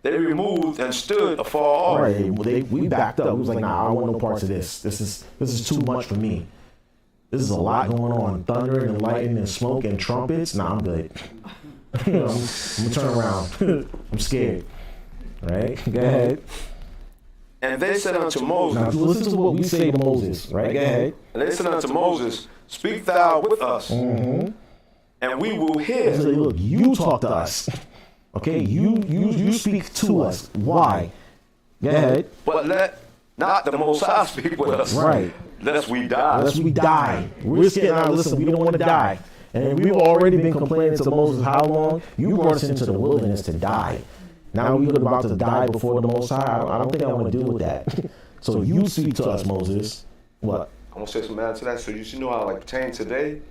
they removed and stood afar off. Right, we backed up. We was like, nah, I don't want no parts of this. This is too much for me. This is a lot going on. Thunder and lightning and smoke and trumpets. Nah, I'm good. I'm gonna turn around. I'm scared. Right? Go ahead. And they said unto Moses. Now listen to what we say to Moses, right? Go ahead. And they said unto Moses, speak thou with us, and we will hear. Say, look, you talk to us. Okay, you speak to us. Why? Go ahead. But let not the Most High speak with us. Right. Lest we die. Unless we die. We're scared. Now listen, we don't want to die. And we've already been complaining to Moses how long? You brought us into the wilderness to die. Now we're about to die before the Most High. I don't think I want to deal with that. So you speak to us, Moses. What? I'm gonna say some add to that. So you should know how, like, pertaining today,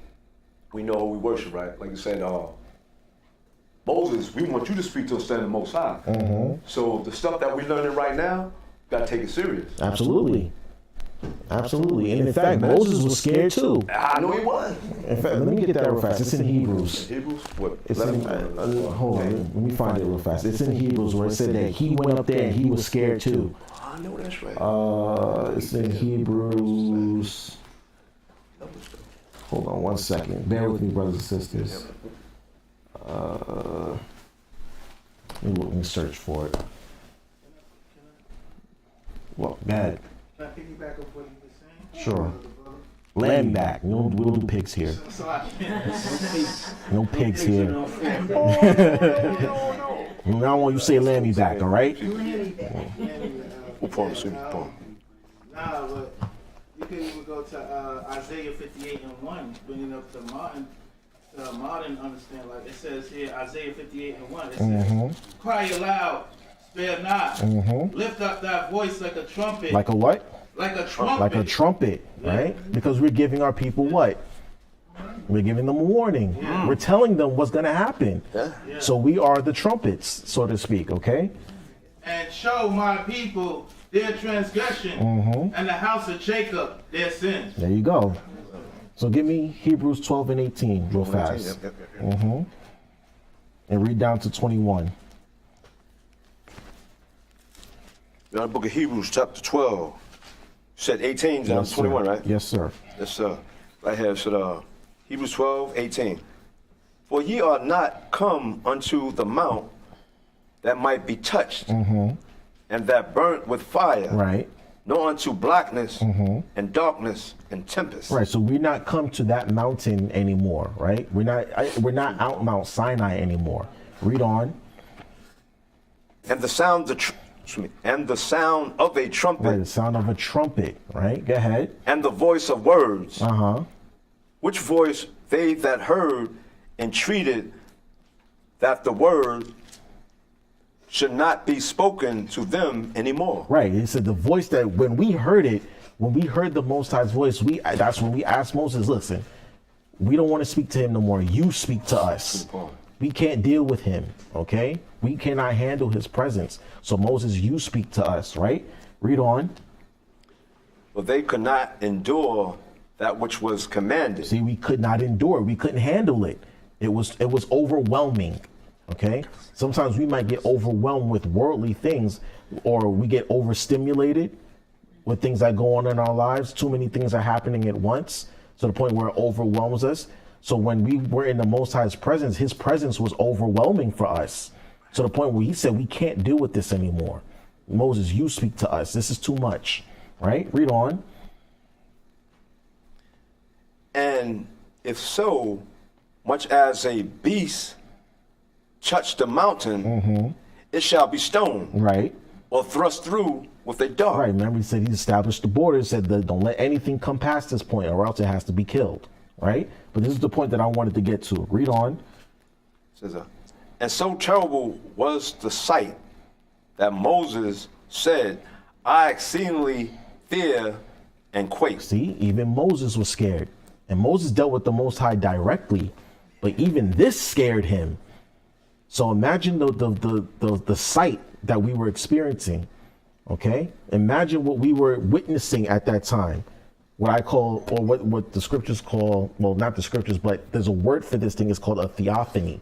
we know who we worship, right? Like you said, Moses, we want you to speak to us, standing the Most High. So the stuff that we're learning right now, you gotta take it serious. Absolutely. Absolutely. And in fact, Moses was scared too. I know he was. In fact, let me get that real fast. It's in Hebrews. Hebrews? What? It's in, hold on, let me find it real fast. It's in Hebrews where it said that he went up there and he was scared too. I know that's right. It's in Hebrews. Hold on one second. Bear with me, brothers and sisters. Let me search for it. Well, bad. Can I piggyback on what you were saying? Sure. Land back. We don't do pigs here. So I can't. No pigs here. Now I want you to say land me back, all right? We'll pour him soon. Nah, but could even go to Isaiah 58 and 1, bringing up to modern understand. Like it says here, Isaiah 58 and 1, it says, cry aloud, spare not, lift up thy voice like a trumpet. Like a what? Like a trumpet. Like a trumpet, right? Because we're giving our people what? We're giving them a warning. We're telling them what's going to happen. So we are the trumpets, so to speak, okay? And show my people their transgression and the house of Jacob their sins. There you go. So give me Hebrews 12 and 18 real fast. And read down to 21. You're in the book of Hebrews, chapter 12. You said 18, down to 21, right? Yes, sir. Yes, sir. Right here, so Hebrews 12, 18. For ye are not come unto the mount that might be touched, and that burnt with fire, Right. nor unto blackness and darkness and tempest. Right. So we're not come to that mountain anymore, right? We're not out Mount Sinai anymore. Read on. And the sound of a trumpet, Right. The sound of a trumpet, right? Go ahead. and the voice of words, Uh-huh. which voice they that heard entreated that the word should not be spoken to them anymore. Right. It said the voice that when we heard it, when we heard the Most High's voice, that's when we asked Moses, listen, we don't want to speak to him no more. You speak to us. We can't deal with him, okay? We cannot handle his presence. So Moses, you speak to us, right? Read on. For they could not endure that which was commanded. See, we could not endure. We couldn't handle it. It was overwhelming. Okay. Sometimes we might get overwhelmed with worldly things, or we get overstimulated with things that go on in our lives. Too many things are happening at once to the point where it overwhelms us. So when we were in the Most High's presence, his presence was overwhelming for us to the point where he said, we can't deal with this anymore. Moses, you speak to us. This is too much, right? Read on. And if so much as a beast touch the mountain, it shall be stoned, Right. or thrust through with a dart. Right. Remember, he said he established the border, said that don't let anything come past this point or else it has to be killed. Right. But this is the point that I wanted to get to. Read on. Says, and so terrible was the sight that Moses said, I exceedingly fear and quake. See, even Moses was scared. And Moses dealt with the Most High directly, but even this scared him. So imagine the sight that we were experiencing. Okay? Imagine what we were witnessing at that time. What I call, or what the scriptures call, well, not the scriptures, but there's a word for this thing. It's called a theophany.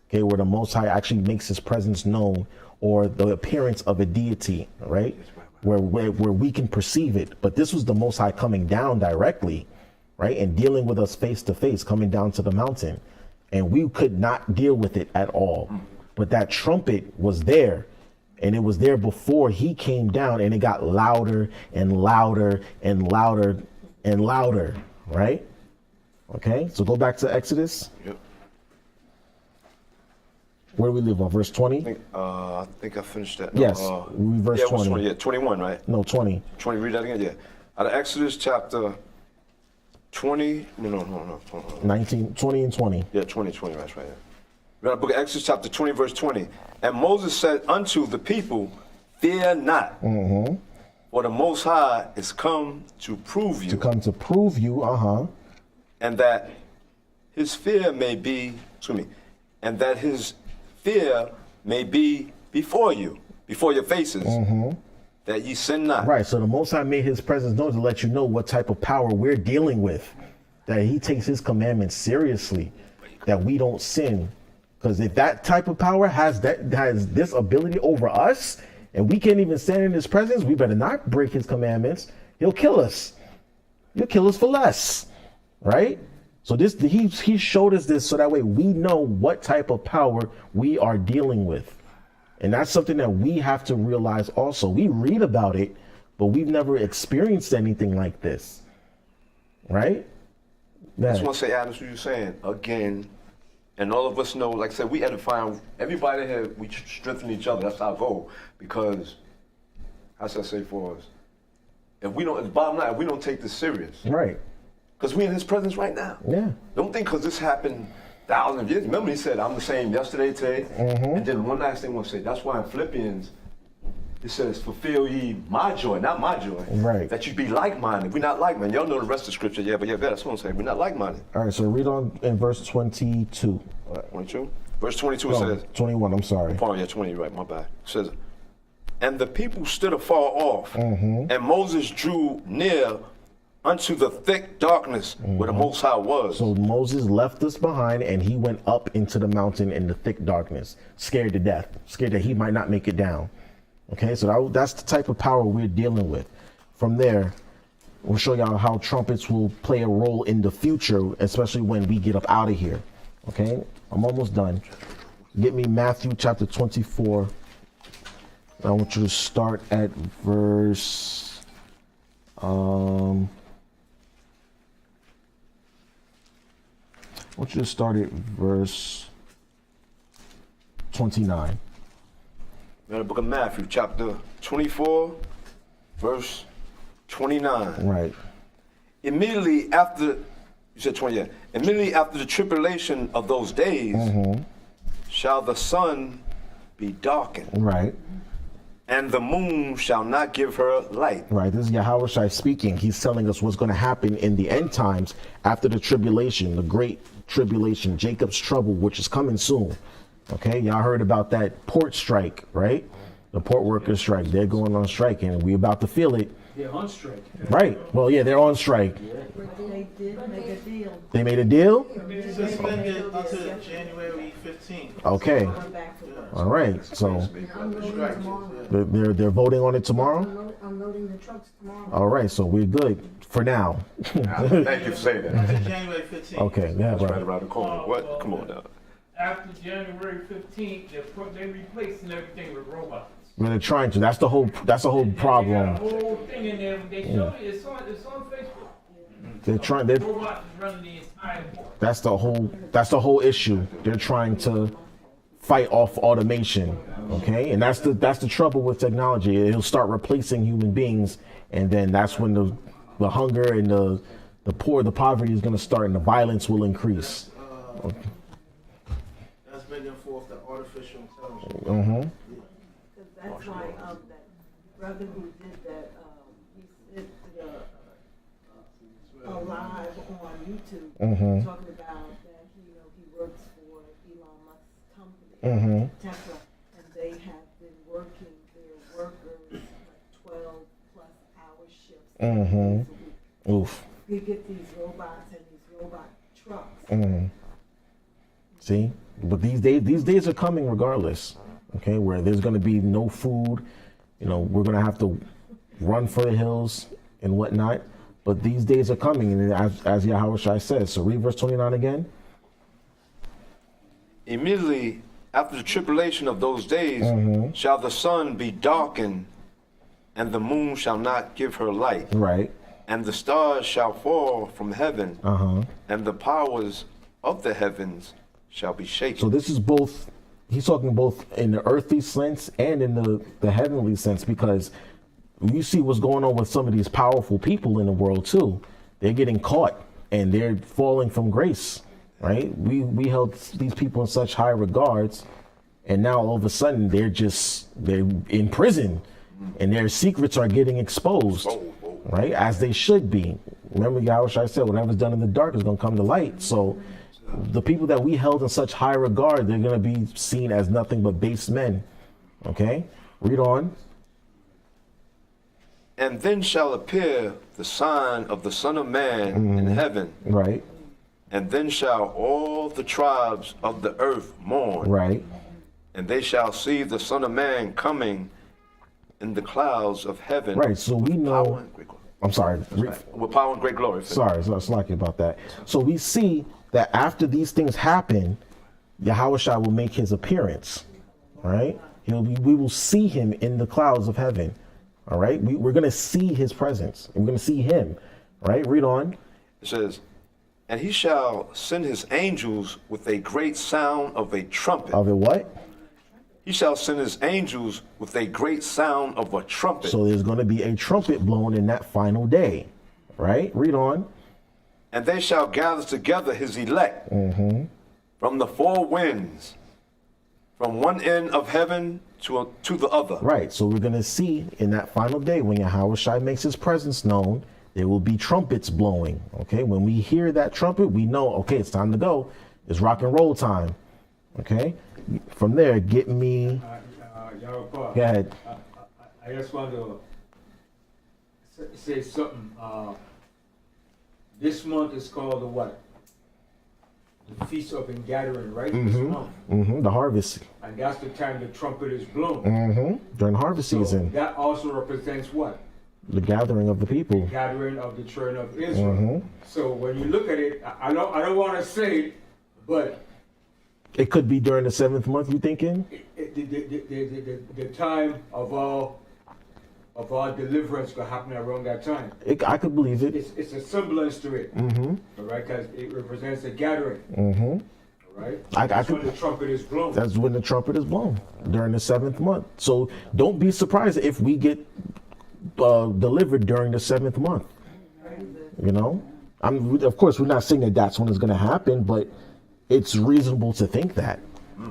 Okay, where the Most High actually makes his presence known, or the appearance of a deity, right? Where we can perceive it. But this was the Most High coming down directly, right? And dealing with us face to face, coming down to the mountain. And we could not deal with it at all. But that trumpet was there. And it was there before he came down, and it got louder and louder and louder and louder, right? Okay, so go back to Exodus. Yep. Where do we live on? Verse 20? I think I finished that. No, Yes, verse yeah, it was 20. Yeah, 21, right? No, 20. 20, read that again, yeah. Out of Exodus chapter 20, no. 19, 20 and 20. Yeah, 20, that's right. We're in the book of Exodus chapter 20, verse 20. And Moses said unto the people, fear not, for the Most High is come to prove you. To come to prove you, And that his fear may be, and that his fear may be before you, before your faces, that ye sin not. Right, so the Most High made his presence known to let you know what type of power we're dealing with. That he takes his commandments seriously, that we don't sin. Because if that type of power has this ability over us, and we can't even stand in his presence, we better not break his commandments. He'll kill us. He'll kill us for less, right? So he showed us this so that way we know what type of power we are dealing with. And that's something that we have to realize also. We read about it, but we've never experienced anything like this, right? I just want to say, Adams, what you're saying again, and all of us know, like I said, we edify everybody here, we strengthen each other. That's our goal. Because, how should I say for us? if we don't, bottom line, if we don't take this serious, Right. because we in his presence right now. Yeah. Don't think because this happened thousands of years. Remember he said, I'm the same yesterday, today. And then one last thing I want to say, that's why in Philippians, it says, fulfill ye my joy, not my joy. Right. That you be like-minded. We're not like-minded. Y'all know the rest of the scripture. Yeah, that's what I'm saying. We're not like-minded. All right, so read on in verse 22. 22? Verse 22 No, says, 21, I'm sorry. pardon, yeah, 20, right, my bad. It says, and the people stood afar off, and Moses drew near unto the thick darkness where the Most High was. So Moses left us behind and he went up into the mountain in the thick darkness, scared to death, scared that he might not make it down. Okay, so that's the type of power we're dealing with. From there, we'll show y'all how trumpets will play a role in the future, especially when we get up out of here. Okay, I'm almost done. Get me Matthew chapter 24. I want you to start at verse I want you to start at verse 29. In the book of Matthew, chapter 24, verse 29. Right. Immediately after, you said 20, yeah. Immediately after the tribulation of those days, shall the sun be darkened, Right. and the moon shall not give her light. Right. This is Yahushua speaking. He's telling us what's going to happen in the end times after the tribulation, the great tribulation, Jacob's trouble, which is coming soon. Okay. Y'all heard about that port strike, right? The port workers strike. They're going on strike and we about to feel it. They're on strike. Right. Well, yeah, they're on strike. They did make a deal. They made a deal? Suspended until January 15th. Okay. Going back to work. All right. So I'm loading tomorrow. they're voting on it tomorrow? I'm loading the trucks tomorrow. All right. So we're good for now. Thank you for saying that. Until January 15th. Okay. Yeah, That's right right. around the corner. What? Come on now. After January 15th, they're replacing everything with robots. When they're trying to. That's the whole They got a problem. whole thing in there. They show it. It's on Facebook. They're trying. Robots is running the entire board. That's the whole issue. They're trying to fight off automation. Okay, and that's the trouble with technology. It'll start replacing human beings, and then that's when the hunger and the poverty is going to start, and the violence will increase. That's bringing forth the artificial intelligence. Mm-hmm. Because that's why that brother who did that, he did a live on YouTube talking about that he works for Elon Musk's company, Tesla, and they have been working their workers like 12+ hour shifts. Mm-hmm. days a week. Oof. You get these robots and these robot trucks. See, but these days are coming regardless. Okay, where there's going to be no food. We're going to have to run for the hills and whatnot. But these days are coming, and as Yahushua says. So read verse 29 again. Immediately after the tribulation of those days shall the sun be darkened, and the moon shall not give her light. Right. And the stars shall fall from heaven, and the powers of the heavens shall be shaken. So this is both. He's talking both in the earthly sense and in the heavenly sense, because you see what's going on with some of these powerful people in the world too. They're getting caught and they're falling from grace, right? We held these people in such high regards, and now all of a sudden they're in prison, and their secrets are getting exposed, right? As they should be. Remember, Yahushua said, whatever's done in the dark is going to come to light. So the people that we held in such high regard, they're going to be seen as nothing but base men. Okay? Read on. And then shall appear the sign of the Son of Man in heaven. Right. And then shall all the tribes of the earth mourn. Right. And they shall see the Son of Man coming in the clouds of heaven. Right. So we Power know. and great glory. I'm sorry. With power and great glory. Sorry, so lucky about that. So we see that after these things happen, Yahushua will make his appearance. Right? We will see him in the clouds of heaven. All right? We're going to see his presence. We're going to see him. Right? Read on. It says, and he shall send his angels with a great sound of a trumpet. Of it what? He shall send his angels with a great sound of a trumpet. So there's going to be a trumpet blown in that final day, right? Read on. And they shall gather together his elect from the four winds, from one end of heaven to the other. Right. So we're going to see in that final day when Yahushua makes his presence known, there will be trumpets blowing. Okay. When we hear that trumpet, we know, okay, it's time to go. It's rock and roll time. Okay. From there, get me. Yarapah, Go ahead. I just want to say something. This month is called the what? The Feast of Ingathering, right? This month. The harvest. And that's the time the trumpet is blown. During harvest So season, that also represents what? the gathering of the people. Gathering of the children of Israel. So when you look at it, I don't want to say it, but It could be during the 7th month, you thinking? the time of our deliverance could happen around that time. I could believe it. It's a semblance to it, all right? Because it represents a gathering, all right? I That's could- when the trumpet is blown. That's when the trumpet is blown, during the 7th month. So don't be surprised if we get delivered during the 7th month. You know? Of course, we're not saying that that's when it's going to happen, but it's reasonable to think that.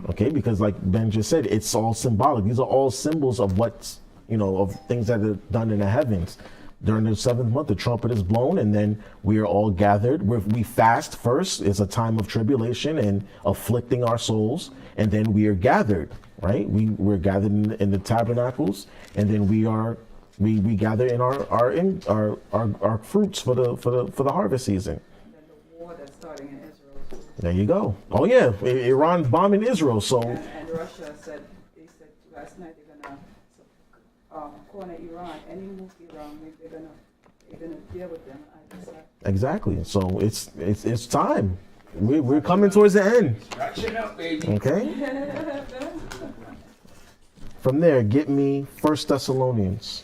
Okay? Because like Ben just said, it's all symbolic. These are all symbols of what's, of things that are done in the heavens. During the 7th month, the trumpet is blown, and then we are all gathered. We fast first. It's a time of tribulation and afflicting our souls, and then we are gathered, right? We're gathered in the tabernacles, and then we gather in our fruits for the harvest season. And then the war that's starting in Israel. There you go. Oh yeah, Iran's bombing Israel, so And Russia said, they said last night they're gonna corner Iran. Any move Iran, they're gonna deal with them. I just exactly. So it's time. We're coming towards the end. Ratchet up, baby. Okay. From there, get me 1 Thessalonians,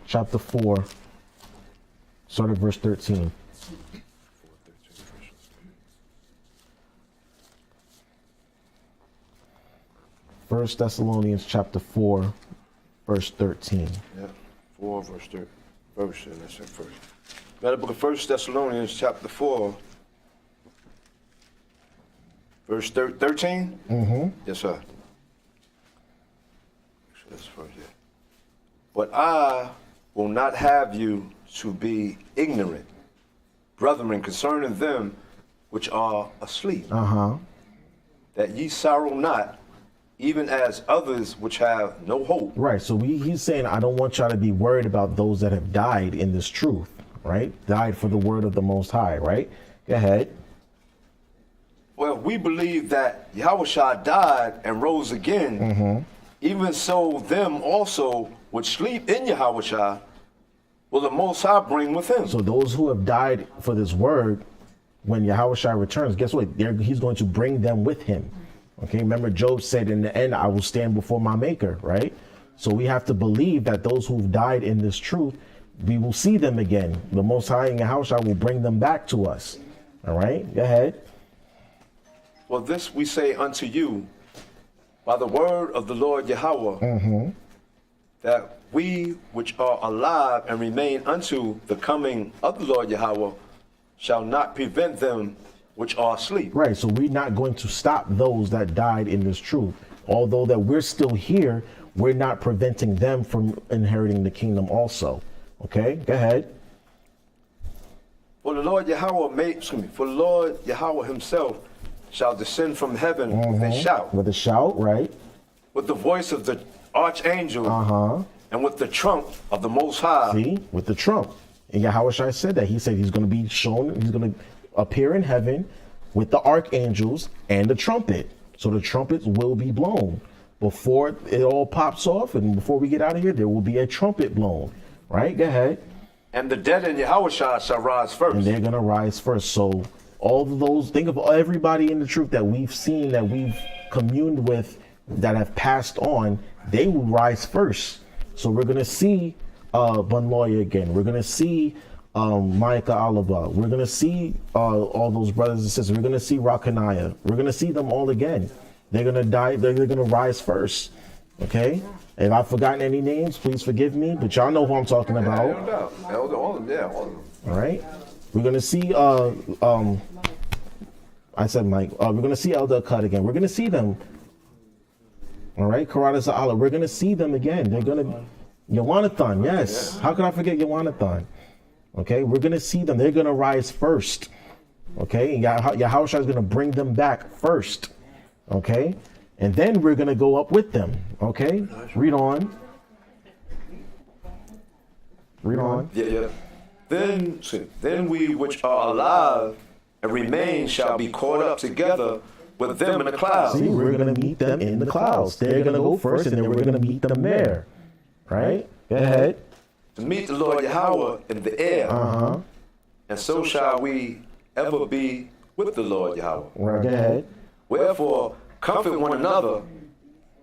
chapter 4, start at verse 13. First Thessalonians chapter 4, verse 13. Yeah, 4 verse 3. That's it first. Now the book of 1 Thessalonians chapter 4, verse 13? Yes, sir. That's first, yeah. But I will not have you to be ignorant, brethren, concerning them which are asleep, that ye sorrow not, even as others which have no hope. Right. So he's saying, I don't want y'all to be worried about those that have died in this truth, right? Died for the word of the Most High, right? Go ahead. Well, we believe that Yahushua died and rose again. Even so, them also which sleep in Yahushua will the Most High bring with him. So those who have died for this word, when Yahushua returns, guess what? He's going to bring them with him. Okay, remember Job said in the end, I will stand before my maker, right? So we have to believe that those who've died in this truth, we will see them again. The Most High and Yahushua will bring them back to us. All right, go ahead. Well, this we say unto you by the word of the Lord Yahweh, that we which are alive and remain unto the coming of the Lord Yahweh shall not prevent them which are asleep. Right, so we're not going to stop those that died in this truth. Although that we're still here, we're not preventing them from inheriting the kingdom also. Okay, go ahead. For the Lord Yahweh himself shall descend from heaven with a shout. With a shout, right? With the voice of the archangel. And with the trump of the Most High. See, with the trump. And Yahushua said that. He said he's going to be shown, he's going to appear in heaven with the archangels and the trumpet. So the trumpets will be blown. Before it all pops off and before we get out of here, there will be a trumpet blown. Right? Go ahead. And the dead in Yahushua shall rise first. And they're going to rise first. So all of those, think of everybody in the truth that we've seen, that we've communed with, that have passed on, they will rise first. So we're going to see Bunloya again. We're going to see Micah Oliver. We're going to see all those brothers and sisters. We're going to see Rakanaya. We're going to see them all again. they're gonna die. They're gonna rise first. Okay. If I've forgotten any names, please forgive me. But y'all know who I'm talking about. No doubt. All of them. Yeah, all of them. All right. We're gonna see. I said Mike. We're gonna see Elder Cut again. We're gonna see them. All right. Karada Sa'ala. We're gonna see them again. They're gonna. Yawanathan. Yes. How could I forget Yawanathan? Okay. We're gonna see them. They're gonna rise first. Okay. Yahushua is gonna bring them back first. Okay. And then we're going to go up with them. Okay? Read on. Read on. Yeah. Then we which are alive and remain shall be caught up together with them in the clouds. See, we're going to meet them in the clouds. They're going to go first, and then we're going to meet them there. Right? Go ahead. To meet the Lord Yahweh in the air. Uh-huh. And so shall we ever be with the Lord Yahweh. Right, go ahead. Wherefore, comfort one another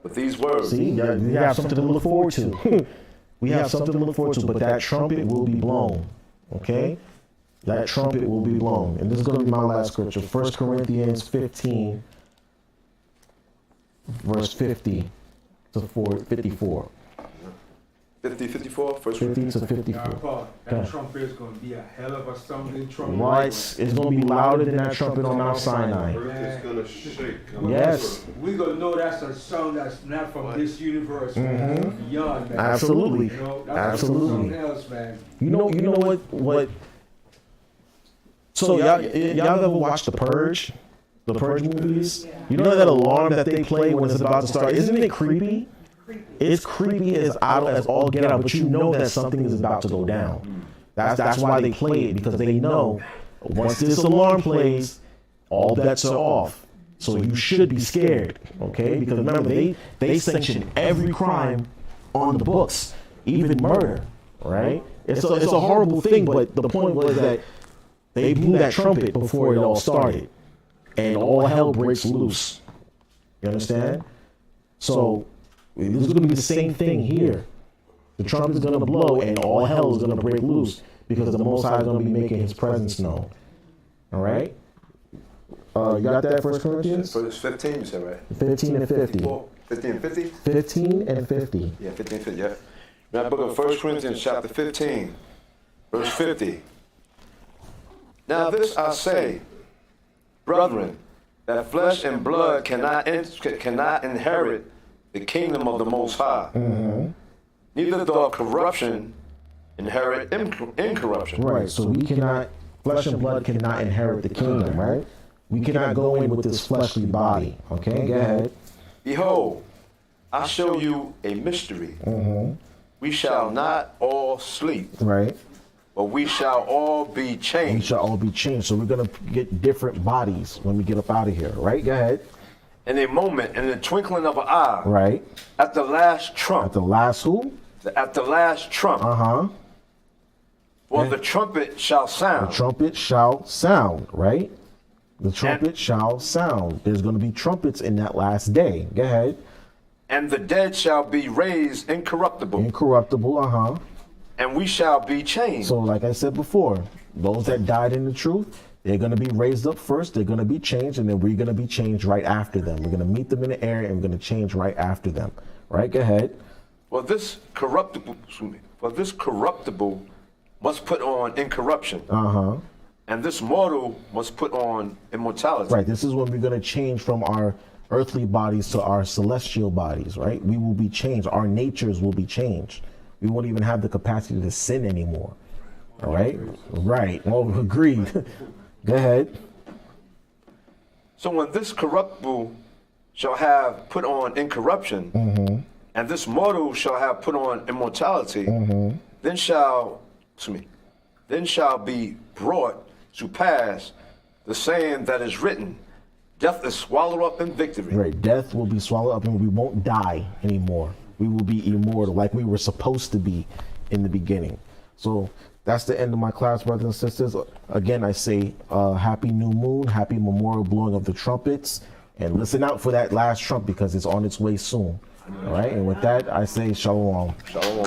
with these words. See, we have something to look forward to. We have something to look forward to, but that trumpet will be blown. Okay? That trumpet will be blown. And this is going to be my last scripture. 1 Corinthians 15, verse 50 to 54. 54, first 50 to 54. Yarapah, that trumpet is going to be a hell of a sounding trumpet. Right? It's going to be louder than that trumpet on Mount Sinai. Earth is gonna shake. Yes. We're going to know that's a sound that's not from this universe, man. Beyond, man. Absolutely. You know, that's Absolutely. something else, man. You know what? So y'all ever watched The Purge? The Purge movies? You know that alarm that they play when it's about to start? Isn't it creepy? It's creepy as all get out, but you know that something is about to go down. That's why they play it, because they know once this alarm plays, all bets are off. So you should be scared, okay? Because remember, they sanction every crime on the books, even murder, right? It's a horrible thing, but the point was that they blew that trumpet before it all started, and all hell breaks loose. You understand? So this is going to be the same thing here. The trumpet is going to blow, and all hell is going to break loose because the Most High is going to be making His presence known. All right. You got that, 1 Corinthians? Verse 15, you said, right? 15 and 50. 15 and 50? 15 and 50. Yeah, 15 and 50, yeah. Now, book of 1 Corinthians chapter 15, verse 50. Now this I say, brethren, that flesh and blood cannot inherit the kingdom of the Most High. Mm-hmm. Neither doth corruption inherit incorruption. Right, so we cannot, flesh and blood cannot inherit the kingdom, right? We cannot go in with this fleshly body. Okay, go ahead. Behold, I show you a mystery. Mm-hmm. We shall not all sleep, Right. but we shall all be We changed. shall all be changed. So we're going to get different bodies when we get up out of here, right? Go ahead. In a moment, in the twinkling of an eye, Right. at the last At trump, the last who? at the last trump, Uh-huh. for the trumpet shall The sound, trumpet shall sound, right? The trumpet shall sound. There's going to be trumpets in that last day. Go ahead. and the dead shall be raised incorruptible, Incorruptible, uh-huh. and we shall be changed. So like I said before, those that died in the truth, they're going to be raised up first. They're going to be changed, and then we're going to be changed right after them. We're going to meet them in the air, and we're going to change right after them. Right? Go ahead. For this corruptible must put on incorruption, Uh-huh. and this mortal must put on immortality. Right. This is when we're going to change from our earthly bodies to our celestial bodies, right? We will be changed. Our natures will be changed. We won't even have the capacity to sin anymore. All right? Right. Well, agreed. Go ahead. So when this corruptible shall have put on incorruption, and this mortal shall have put on immortality, then shall be brought to pass the saying that is written, death is swallowed up in victory. Right. Death will be swallowed up and we won't die anymore. We will be immortal like we were supposed to be in the beginning. So that's the end of my class, brothers and sisters. Again, I say happy new moon, happy memorial blowing of the trumpets, and listen out for that last trump because it's on its way soon. All right. And with that, I say shalom. Shalom.